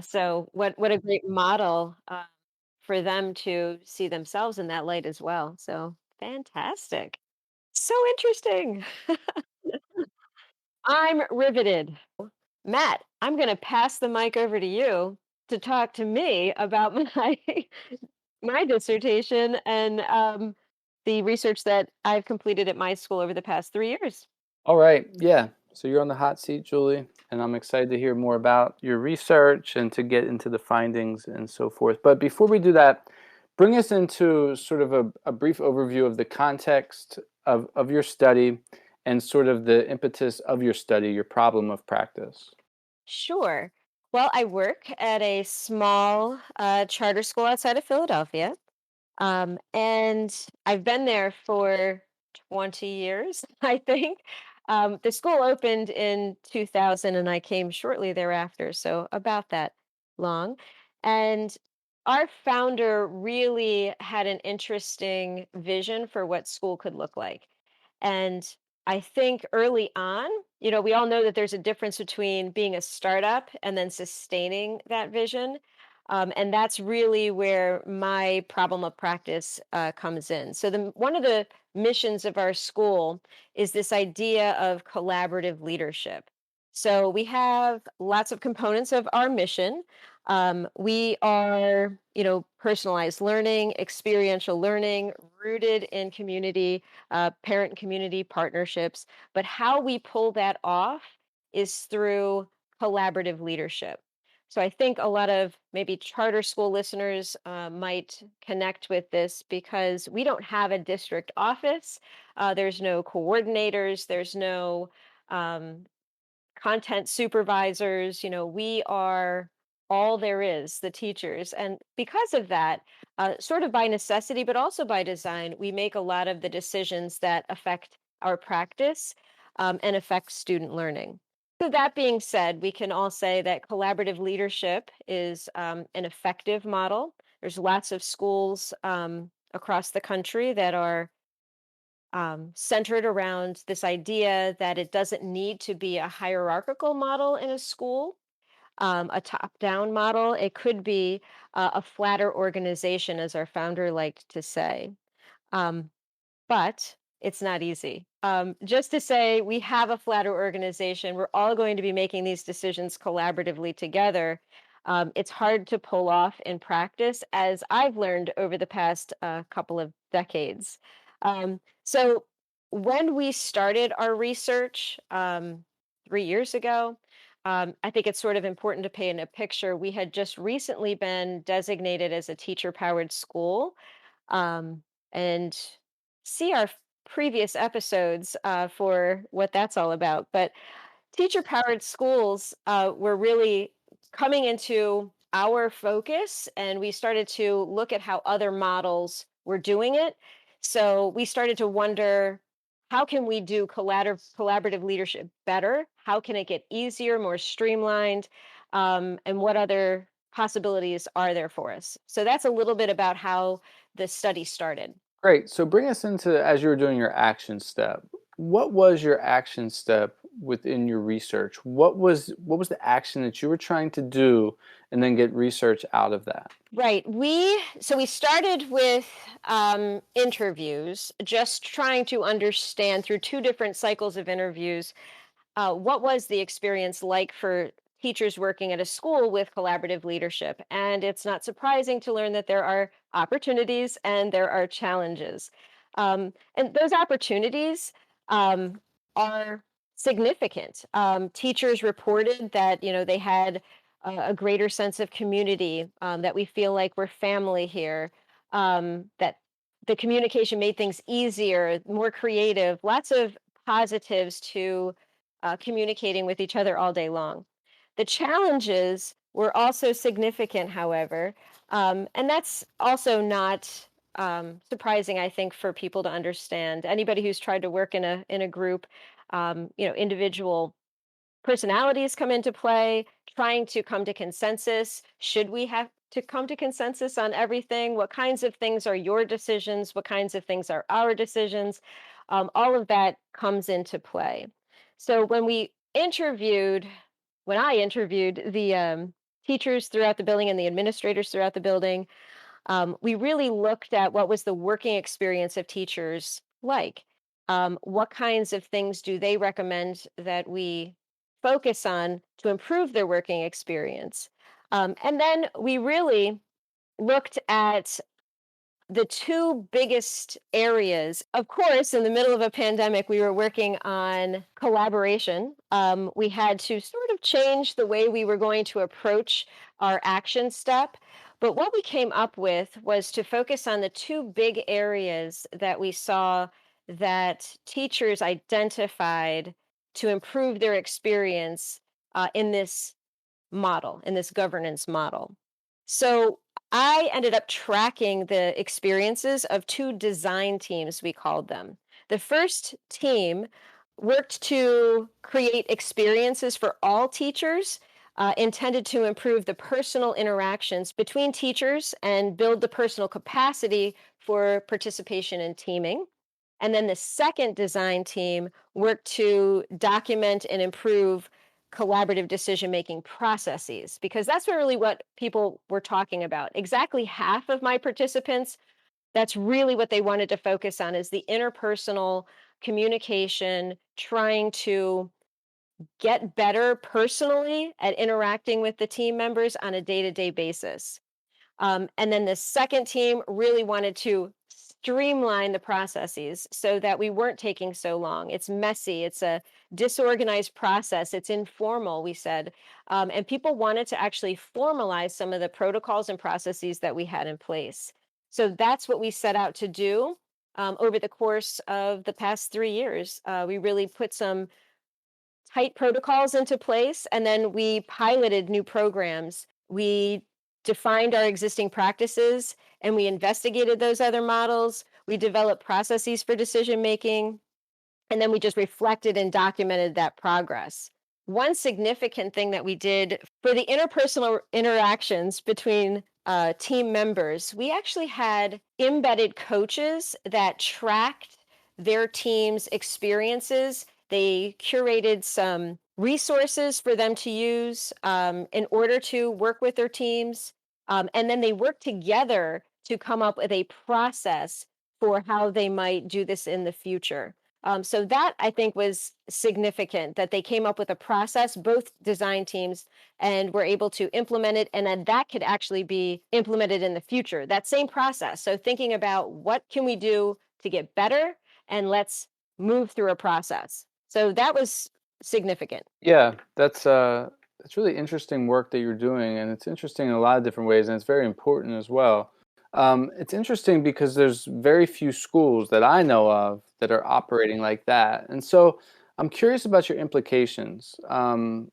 So what a great model for them to see themselves in that light as well. So fantastic. So interesting. I'm riveted. Matt, I'm going to pass the mic over to you to talk to me about my my dissertation and the research that I've completed at my school over the past 3 years. All right. Yeah. So you're on the hot seat, Julie, and I'm excited to hear more about your research and to get into the findings and so forth. But before we do that, bring us into sort of a brief overview of the context of your study and sort of the impetus of your study, your problem of practice. Sure. Well, I work at a small charter school outside of Philadelphia. And I've been there for 20 years, I think. The school opened in 2000 and I came shortly thereafter, so about that long. And our founder really had an interesting vision for what school could look like. And I think early on, we all know that there's a difference between being a startup and then sustaining that vision. And that's really where my problem of practice comes in. So, one of the missions of our school is this idea of collaborative leadership. So, we have lots of components of our mission. We are, personalized learning, experiential learning, rooted in community, parent community partnerships. But how we pull that off is through collaborative leadership. So I think a lot of maybe charter school listeners might connect with this because we don't have a district office. There's no coordinators. There's no um, content supervisors. We are all there is, the teachers. And because of that, sort of by necessity, but also by design, we make a lot of the decisions that affect our practice and affect student learning. So, that being said, we can all say that collaborative leadership is an effective model. There's lots of schools across the country that are centered around this idea that it doesn't need to be a hierarchical model in a school, a top down model. It could be a flatter organization, as our founder liked to say. Um, but it's not easy. Just to say we have a flatter organization, we're all going to be making these decisions collaboratively together. It's hard to pull off in practice, as I've learned over the past couple of decades. So, when we started our research 3 years ago, I think it's sort of important to paint a picture. We had just recently been designated as a teacher powered school. Um, and see our previous episodes for what that's all about. But teacher powered schools were really coming into our focus, and we started to look at how other models were doing it. So we started to wonder, how can we do collaborative leadership better? How can it get easier, more streamlined? And what other possibilities are there for us? So that's a little bit about how the study started. Great. So bring us into, as you were doing your action step, what was your action step within your research? What was the action that you were trying to do and then get research out of that? Right. We started with interviews, just trying to understand through two different cycles of interviews what was the experience like for teachers working at a school with collaborative leadership. And it's not surprising to learn that there are opportunities and there are challenges. And those opportunities um, are significant. Teachers reported that they had a greater sense of community, that we feel like we're family here, that the communication made things easier, more creative, lots of positives to communicating with each other all day long. The challenges were also significant, however, and that's also not surprising, I think, for people to understand. Anybody who's tried to work in a group, individual personalities come into play, trying to come to consensus. Should we have to come to consensus on everything? What kinds of things are your decisions? What kinds of things are our decisions? All of that comes into play. So when I interviewed the teachers throughout the building and the administrators throughout the building, we really looked at what was the working experience of teachers like. What kinds of things do they recommend that we focus on to improve their working experience? And then we really looked at the two biggest areas. Of course, in the middle of a pandemic, we were working on collaboration. We had to sort of change the way we were going to approach our action step. But what we came up with was to focus on the two big areas that we saw that teachers identified to improve their experience in this model, in this governance model. So I ended up tracking the experiences of two design teams, we called them. The first team worked to create experiences for all teachers, intended to improve the personal interactions between teachers and build the personal capacity for participation and teaming. And then the second design team worked to document and improve collaborative decision making processes, because that's really what people were talking about. Exactly half of my participants, that's really what they wanted to focus on, is the interpersonal communication, trying to get better personally at interacting with the team members on a day-to-day basis. And then the second team really wanted to streamline the processes so that we weren't taking so long. It's messy, it's a disorganized process, it's informal, we said. And people wanted to actually formalize some of the protocols and processes that we had in place. So that's what we set out to do over the course of the past 3 years. We really put some tight protocols into place, and then we piloted new programs. We defined our existing practices and we investigated those other models. We developed processes for decision making, and then we just reflected and documented that progress. One significant thing that we did for the interpersonal interactions between team members, we actually had embedded coaches that tracked their team's experiences. They curated some resources for them to use in order to work with their teams. And then they worked together to come up with a process for how they might do this in the future. So that, I think, was significant, that they came up with a process, both design teams, and were able to implement it. And then that could actually be implemented in the future, that same process. So thinking about what can we do to get better, and let's move through a process. So that was significant. Yeah, that's really interesting work that you're doing, and it's interesting in a lot of different ways, and it's very important as well. It's interesting because there's very few schools that I know of that are operating like that, and so I'm curious about your implications,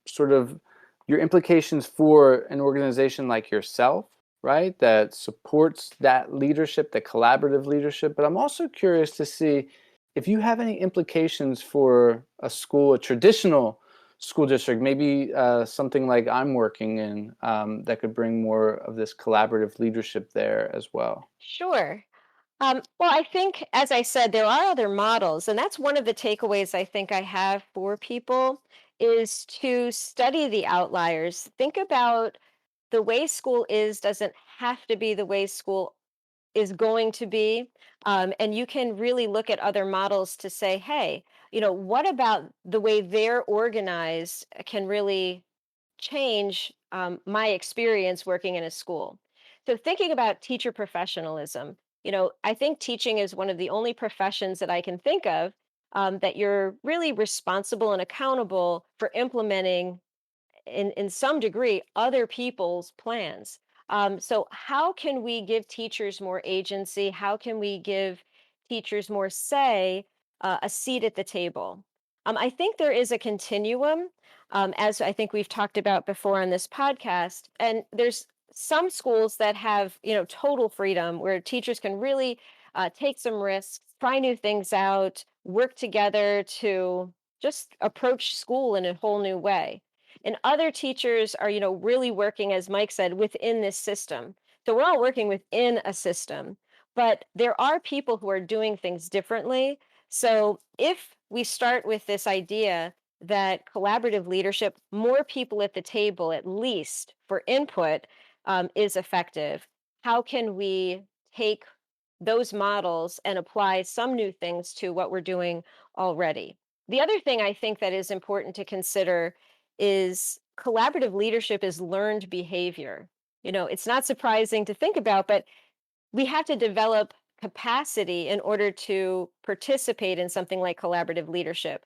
sort of your implications for an organization like yourself, right, that supports that leadership, that collaborative leadership. But I'm also curious to see if you have any implications for a school, a traditional school district, maybe something like I'm working in, that could bring more of this collaborative leadership there as well. Sure. Well, I think, as I said, there are other models, and that's one of the takeaways I think I have for people, is to study the outliers. Think about the way school is doesn't have to be the way school is going to be. And you can really look at other models to say, hey, what about the way they're organized can really change my experience working in a school. So, thinking about teacher professionalism, I think teaching is one of the only professions that I can think of that you're really responsible and accountable for implementing, in some degree, other people's plans. So how can we give teachers more agency? How can we give teachers more say, a seat at the table? I think there is a continuum, as I think we've talked about before on this podcast, and there's some schools that have total freedom where teachers can really take some risks, try new things out, work together to just approach school in a whole new way. And other teachers are, really working, as Mike said, within this system. So we're all working within a system, but there are people who are doing things differently. So if we start with this idea that collaborative leadership, more people at the table, at least for input, is effective, how can we take those models and apply some new things to what we're doing already? The other thing I think that is important to consider is collaborative leadership is learned behavior. It's not surprising to think about, but we have to develop capacity in order to participate in something like collaborative leadership.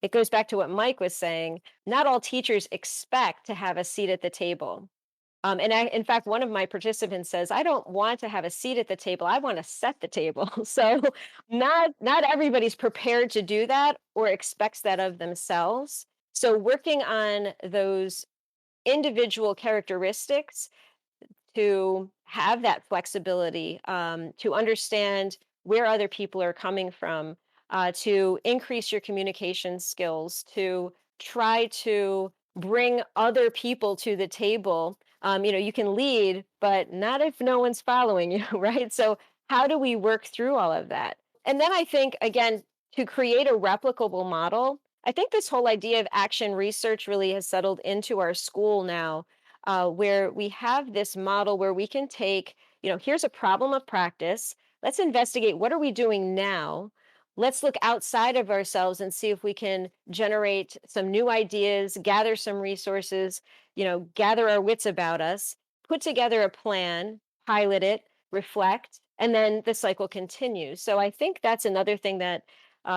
It goes back to what Mike was saying. Not all teachers expect to have a seat at the table. In fact, one of my participants says, "I don't want to have a seat at the table. I want to set the table." So, not everybody's prepared to do that or expects that of themselves. So, working on those individual characteristics to have that flexibility, to understand where other people are coming from, to increase your communication skills, to try to bring other people to the table. You can lead, but not if no one's following you, right? So, how do we work through all of that? And then I think, again, to create a replicable model, I think this whole idea of action research really has settled into our school now, where we have this model where we can take, here's a problem of practice. Let's investigate what are we doing now. Let's look outside of ourselves and see if we can generate some new ideas, gather some resources, gather our wits about us, put together a plan, pilot it, reflect, and then the cycle continues. So I think that's another thing that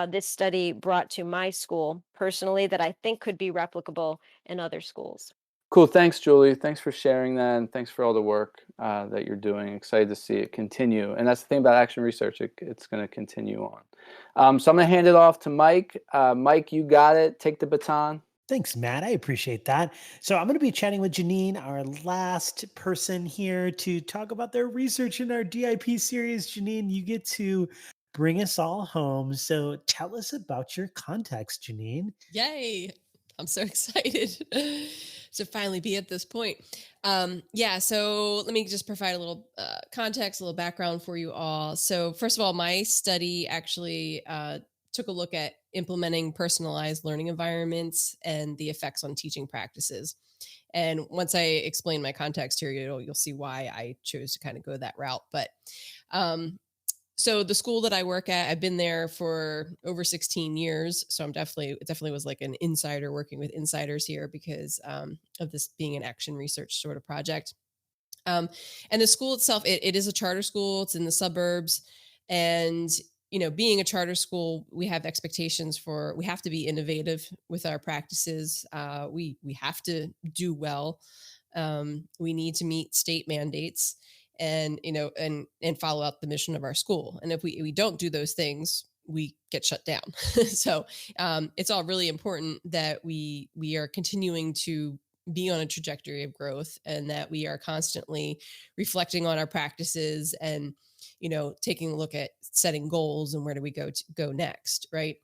this study brought to my school personally that I think could be replicable in other schools. Cool. Thanks, Julie. Thanks for sharing that, and thanks for all the work that you're doing. Excited to see it continue. And that's the thing about action research. It's going to continue on. So I'm going to hand it off to Mike. Mike, you got it. Take the baton. Thanks, Matt. I appreciate that. So I'm going to be chatting with Jeannine, our last person here, to talk about their research in our DIP series. Jeannine, you get to bring us all home. So tell us about your context, Jeannine. Yay. I'm so excited to finally be at this point. So let me just provide a little context, a little background for you all. So first of all, my study actually took a look at implementing personalized learning environments and the effects on teaching practices. And once I explain my context here, you'll see why I chose to kind of go that route. But so the school that I work at, I've been there for over 16 years. So it definitely was like an insider working with insiders here because of this being an action research sort of project. And the school itself, it is a charter school. It's in the suburbs. And, being a charter school, we have expectations we have to be innovative with our practices. We have to do well. We need to meet state mandates and follow out the mission of our school. And if we don't do those things, we get shut down. So it's all really important that we are continuing to be on a trajectory of growth and that we are constantly reflecting on our practices and, taking a look at setting goals and where do we go next. Right.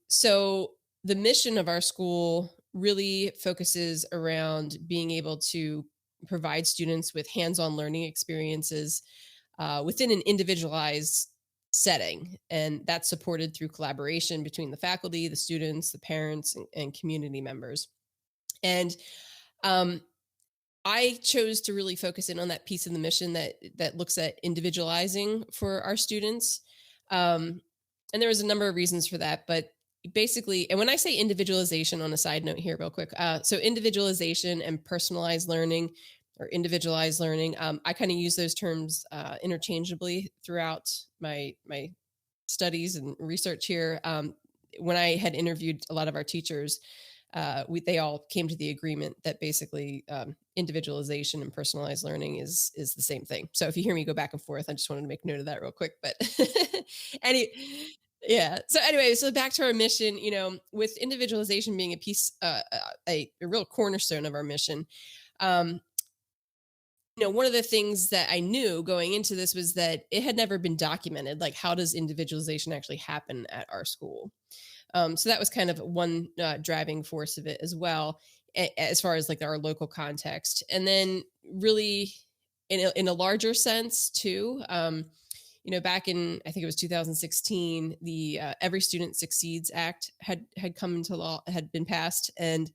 So the mission of our school really focuses around being able to provide students with hands-on learning experiences within an individualized setting. And that's supported through collaboration between the faculty, the students, the parents, and community members. And I chose to really focus in on that piece of the mission that looks at individualizing for our students. And there was a number of reasons for that, but basically, and when I say individualization, on a side note here real quick, so individualization and personalized learning or individualized learning, I kind of use those terms interchangeably throughout my studies and research here. When I had interviewed a lot of our teachers, they all came to the agreement that basically individualization and personalized learning is the same thing. So if you hear me go back and forth, I just wanted to make note of that real quick. But So anyway, so back to our mission, with individualization being a piece, a real cornerstone of our mission. One of the things that I knew going into this was that it had never been documented. Like, how does individualization actually happen at our school? So that was kind of one driving force of it as well, as far as like our local context. And then really in a larger sense too, back in, I think it was 2016, the Every Student Succeeds Act had come into law, had been passed. And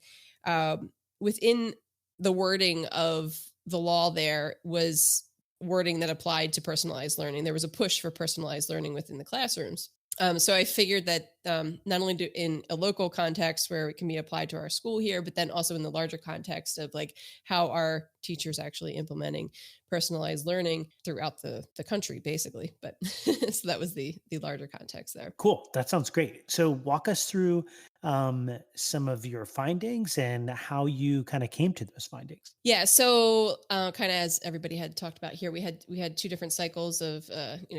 within the wording of the law there was wording that applied to personalized learning. There was a push for personalized learning within the classrooms. So I figured that not only in a local context where it can be applied to our school here, but then also in the larger context of like how are teachers actually implementing personalized learning throughout the country, basically. But so that was the larger context there. Cool. That sounds great. So walk us through some of your findings and how you kind of came to those findings. Yeah. So kind of as everybody had talked about here, we had two different cycles of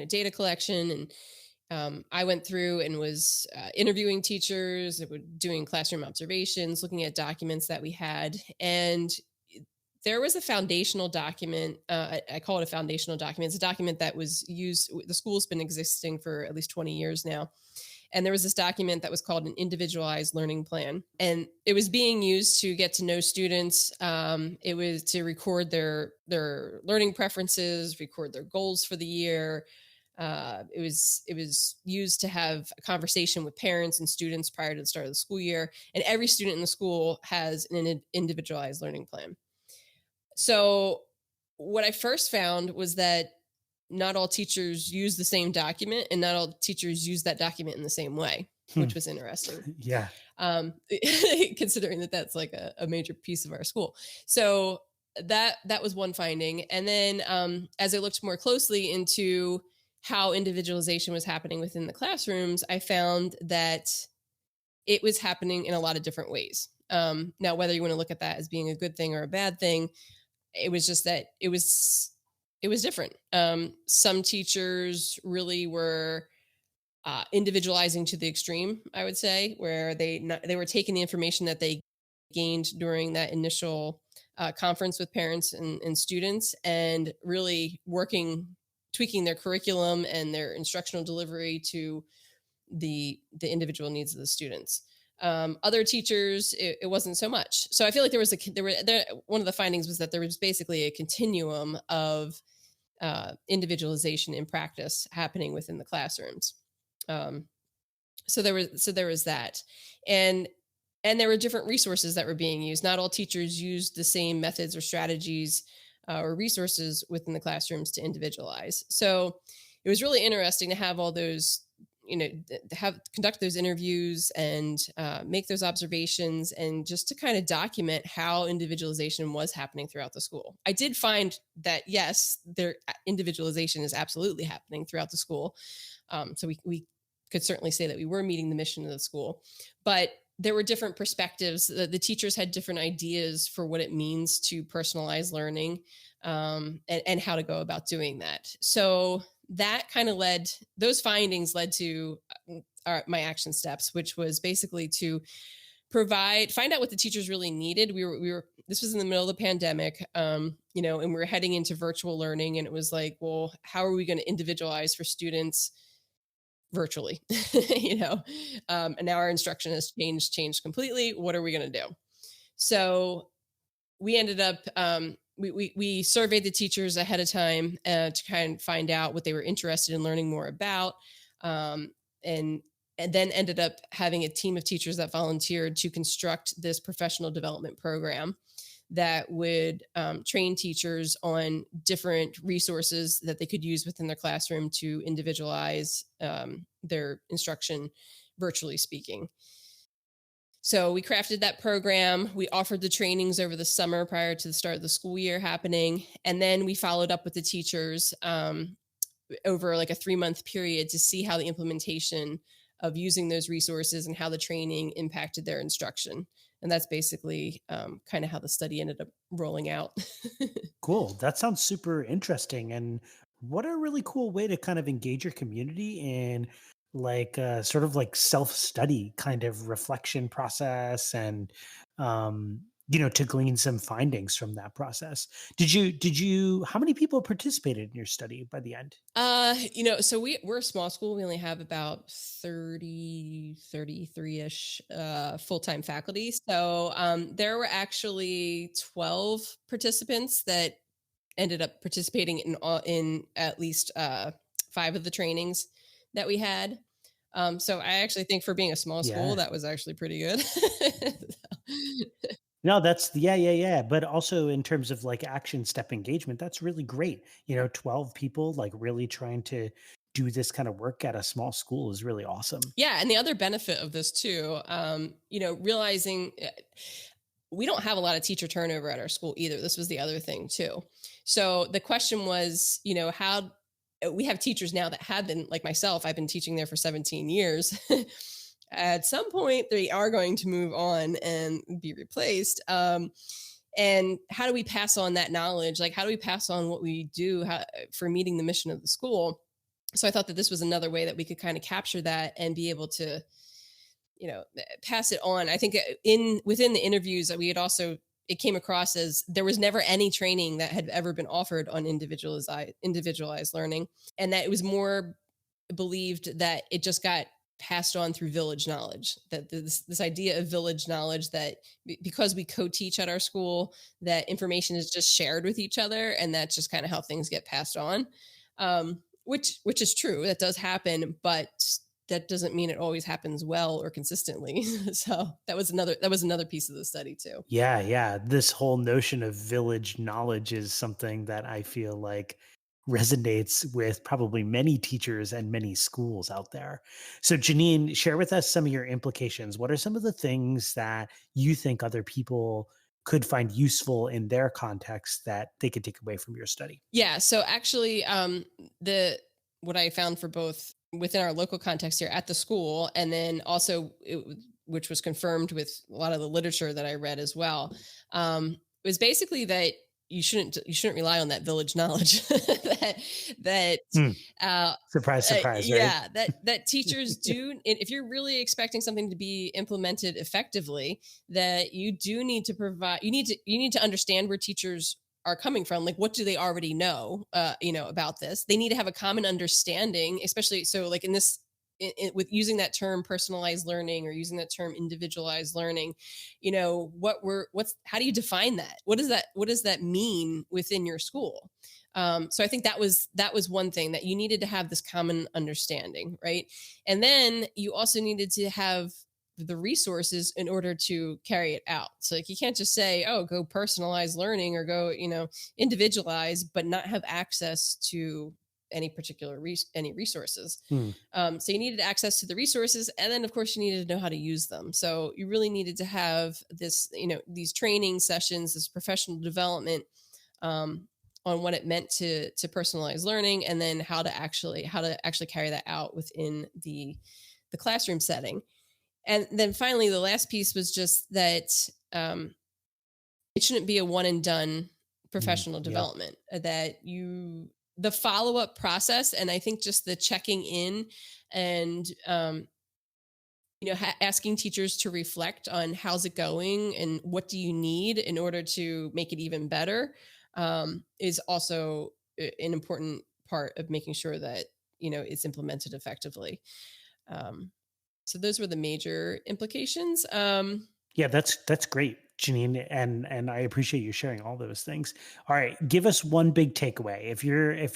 data collection, and I went through and was interviewing teachers, doing classroom observations, looking at documents that we had. And there was a foundational document. I call it a foundational document. It's a document that was used. The school's been existing for at least 20 years now. And there was this document that was called an individualized learning plan. And it was being used to get to know students. It was to record their learning preferences, record their goals for the year. It was used to have a conversation with parents and students prior to the start of the school year. And every student in the school has an individualized learning plan. So what I first found was that not all teachers use the same document, and not all teachers use that document in the same way, which was interesting. Yeah. Considering that that's like a major piece of our school. So that was one finding. And then as I looked more closely into how individualization was happening within the classrooms, I found that it was happening in a lot of different ways. Now, whether you want to look at that as being a good thing or a bad thing, it was just that it was different. Some teachers really were individualizing to the extreme, I would say, where they were taking the information that they gained during that initial conference with parents and students, and really tweaking their curriculum and their instructional delivery to the individual needs of the students. Other teachers, it wasn't so much. So I feel like one of the findings was that there was basically a continuum of individualization in practice happening within the classrooms. So there was that, and there were different resources that were being used. Not all teachers used the same methods or strategies or resources within the classrooms to individualize. So it was really interesting to have all those, conduct those interviews and make those observations, and just to kind of document how individualization was happening throughout the school. I did find that, yes, their individualization is absolutely happening throughout the school. So we could certainly say that we were meeting the mission of the school, but there were different perspectives. The teachers had different ideas for what it means to personalize learning, and how to go about doing that. So that kind of those findings led to my action steps, which was basically to find out what the teachers really needed. This was in the middle of the pandemic, and we were heading into virtual learning, and it was like, well, how are we going to individualize for students virtually? And now our instruction has changed completely. What are we going to do? So we ended up, we surveyed the teachers ahead of time to kind of find out what they were interested in learning more about, and then ended up having a team of teachers that volunteered to construct this professional development program that would train teachers on different resources that they could use within their classroom to individualize their instruction, virtually speaking. So we crafted that program. We offered the trainings over the summer prior to the start of the school year happening. And then we followed up with the teachers over like a 3-month period to see how the implementation of using those resources and how the training impacted their instruction. And that's basically kind of how the study ended up rolling out. Cool. That sounds super interesting. And what a really cool way to kind of engage your community in like sort of like self-study kind of reflection process, and to glean some findings from that process. How many people participated in your study by the end? So we're a small school. We only have about 33-ish full-time faculty. So there were actually 12 participants that ended up participating in at least 5 of the trainings that we had. So I actually think for being a small school, that was actually pretty good. No, that's yeah. But also in terms of like action step engagement, that's really great. 12 people like really trying to do this kind of work at a small school is really awesome. Yeah. And the other benefit of this too, realizing we don't have a lot of teacher turnover at our school either. This was the other thing too. So the question was, how we have teachers now that have been, like myself, I've been teaching there for 17 years. At some point, they are going to move on and be replaced. And how do we pass on that knowledge? Like, how do we pass on what we do for meeting the mission of the school? So I thought that this was another way that we could kind of capture that and be able to, pass it on. I think within the interviews that we had also it came across as there was never any training that had ever been offered on individualized learning, and that it was more believed that it just got passed on through village knowledge, that this idea of village knowledge, that because we co-teach at our school, that information is just shared with each other, and that's just kind of how things get passed on, which is true. That does happen, but that doesn't mean it always happens well or consistently. So that was another piece of the study too. Yeah. This whole notion of village knowledge is something that I feel like resonates with probably many teachers and many schools out there. So, Jeannine, share with us some of your implications. What are some of the things that you think other people could find useful in their context that they could take away from your study? Yeah. So actually, what I found for both within our local context here at the school, and then also which was confirmed with a lot of the literature that I read as well, was basically that you shouldn't rely on that village knowledge. Surprise, right? Yeah, that teachers do. If you're really expecting something to be implemented effectively, that you do need to provide. You need to understand where teachers are coming from. Like, what do they already know? About this. They need to have a common understanding, especially so. Like in this. With using that term personalized learning or using that term individualized learning, how do you define that? What does that mean within your school? So I think that was one thing, that you needed to have this common understanding, right? And then you also needed to have the resources in order to carry it out. So like, you can't just say, oh, go personalized learning or go, individualize, but not have access to any particular any resources. So you needed access to the resources, and then of course you needed to know how to use them. So you really needed to have this, these training sessions, this professional development on what it meant to personalize learning, and then how to actually carry that out within the classroom setting. And then finally, the last piece was just that it shouldn't be a one and done professional development. That the follow-up process, and I think just the checking in and asking teachers to reflect on how's it going and what do you need in order to make it even better, is also an important part of making sure that it's implemented effectively. So those were the major implications. Yeah, that's great, Jeannine, and I appreciate you sharing all those things. All right, give us one big takeaway. If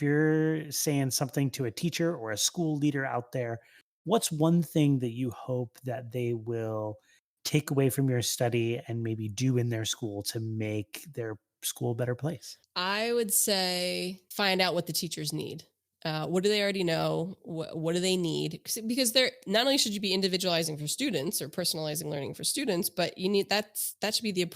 you're saying something to a teacher or a school leader out there, what's one thing that you hope that they will take away from your study and maybe do in their school to make their school a better place? I would say find out what the teachers need. What do they already know? What do they need? Because they're not only should you be individualizing for students or personalizing learning for students, but you need that should be the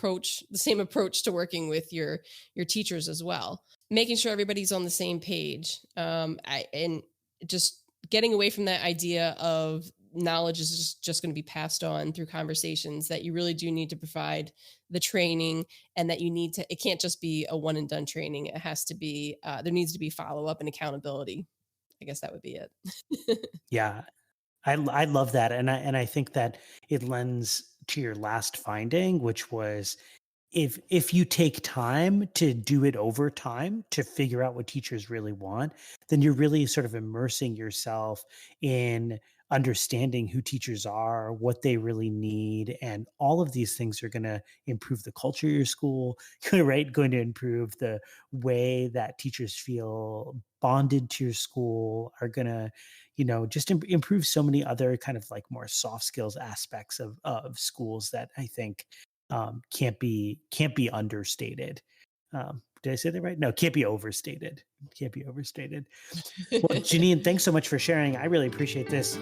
same approach to working with your teachers as well. Making sure everybody's on the same page, and just getting away from that idea of knowledge is just going to be passed on through conversations, that you really do need to provide the training, and that it can't just be a one and done training. It has to be, there needs to be follow-up and accountability. I guess that would be it. Yeah, I love that. And I think that it lends to your last finding, which was, if you take time to do it over time to figure out what teachers really want, then you're really sort of immersing yourself in understanding who teachers are, what they really need, and all of these things are going to improve the culture of your school, right? Going to improve the way that teachers feel bonded to your school, are going to, just improve so many other kind of like more soft skills aspects of schools that I think can't be understated. Did I say that right? No, can't be overstated. Can't be overstated. Well, Jeannine, thanks so much for sharing. I really appreciate this.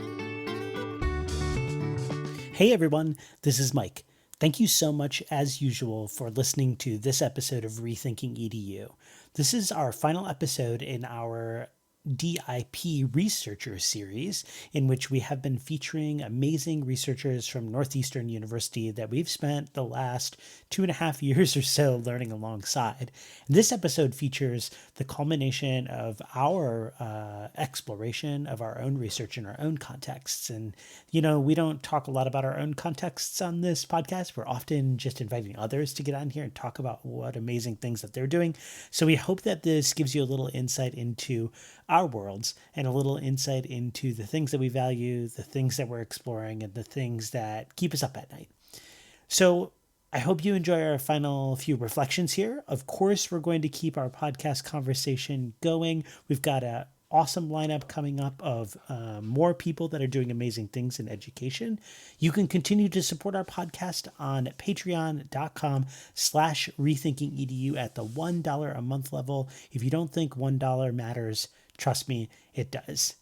Hey everyone, this is Mike. Thank you so much, as usual, for listening to this episode of Rethinking EDU. This is our final episode in our DIP Researcher series, in which we have been featuring amazing researchers from Northeastern University that we've spent the last 2.5 years or so learning alongside. This episode features the culmination of our exploration of our own research in our own contexts. And, we don't talk a lot about our own contexts on this podcast. We're often just inviting others to get on here and talk about what amazing things that they're doing. So we hope that this gives you a little insight into our worlds and a little insight into the things that we value, the things that we're exploring, and the things that keep us up at night. So I hope you enjoy our final few reflections here. Of course, we're going to keep our podcast conversation going. We've got an awesome lineup coming up of more people that are doing amazing things in education. You can continue to support our podcast on patreon.com/rethinkingedu at the $1 a month level. If you don't think $1 matters, trust me, it does.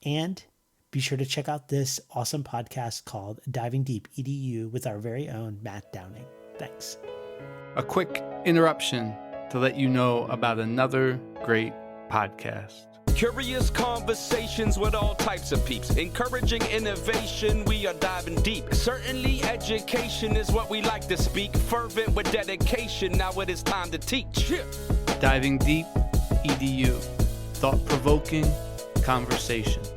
And be sure to check out this awesome podcast called Diving Deep EDU with our very own Matt Downing. Thanks. A quick interruption to let you know about another great podcast. Curious conversations with all types of peeps. Encouraging innovation, we are diving deep. Certainly education is what we like to speak. Fervent with dedication, now it is time to teach. Diving Deep EDU. Thought-provoking conversations.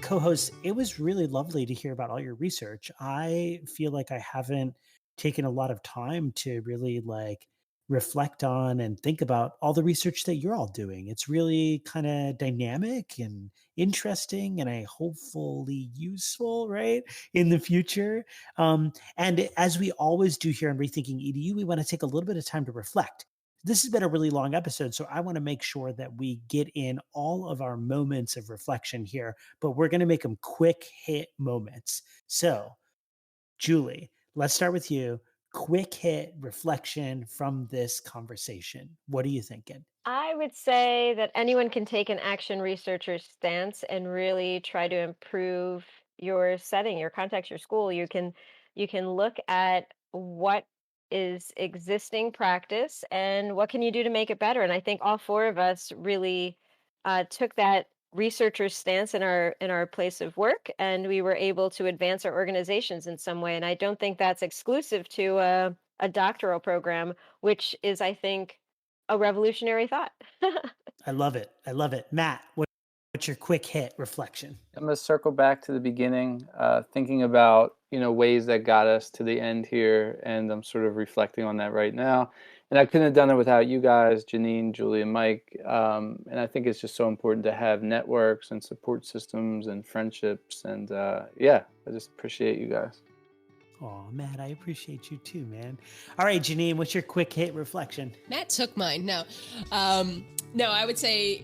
Co-hosts, it was really lovely to hear about all your research. I feel like I haven't taken a lot of time to really reflect on and think about all the research that you're all doing. It's really kind of dynamic and interesting and hopefully useful, right, in the future. And as we always do here on Rethinking EDU, we want to take a little bit of time to reflect. This has been a really long episode, so I want to make sure that we get in all of our moments of reflection here, but we're going to make them quick hit moments. So, Julie, let's start with you. Quick hit reflection from this conversation. What are you thinking? I would say that anyone can take an action researcher's stance and really try to improve your setting, your context, your school. You can look at what is existing practice and what can you do to make it better. And I think all four of us really took that researcher's stance in our place of work, and we were able to advance our organizations in some way. And I don't think that's exclusive to a doctoral program, which is, I think, a revolutionary thought. I love it. I love it. Matt, what's your quick hit reflection? I'm going to circle back to the beginning, thinking about, ways that got us to the end here. And I'm sort of reflecting on that right now. And I couldn't have done it without you guys, Jeannine, Julie, and Mike. And I think it's just so important to have networks and support systems and friendships. And I just appreciate you guys. Oh, Matt, I appreciate you too, man. All right, Jeannine, what's your quick hit reflection? Matt took mine. No, I would say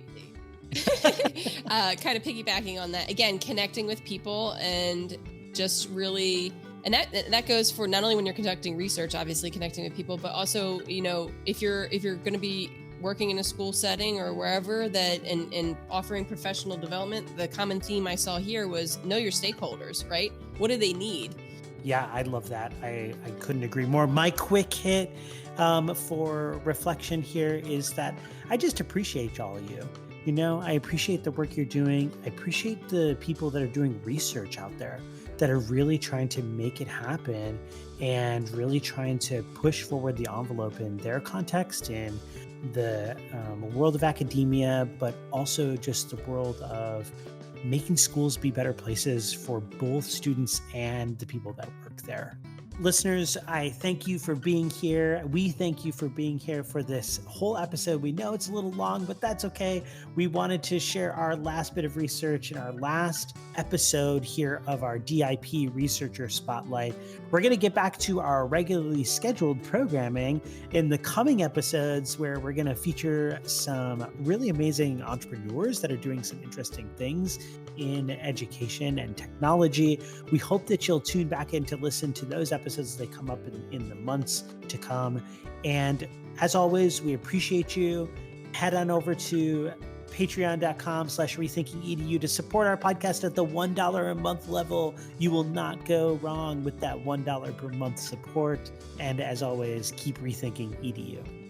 kind of piggybacking on that again, connecting with people and just really, and that goes for not only when you're conducting research, obviously connecting with people, but also, if you're going to be working in a school setting or wherever that and offering professional development, the common theme I saw here was know your stakeholders, right? What do they need? Yeah, I love that. I couldn't agree more. My quick hit for reflection here is that I just appreciate all of you. I appreciate the work you're doing. I appreciate the people that are doing research out there that are really trying to make it happen and really trying to push forward the envelope in their context, in the world of academia, but also just the world of making schools be better places for both students and the people that work there. Listeners, I thank you for being here. We thank you for being here for this whole episode. We know it's a little long, but that's okay. We wanted to share our last bit of research in our last episode here of our DIP Researcher Spotlight. We're going to get back to our regularly scheduled programming in the coming episodes, where we're going to feature some really amazing entrepreneurs that are doing some interesting things in education and technology. We hope that you'll tune back in to listen to those episodes as they come up in the months to come. And as always, we appreciate you. Head on over to patreon.com/rethinkingedu to support our podcast at the $1 a month level. You will not go wrong with that $1 per month support. And as always, keep rethinking EDU.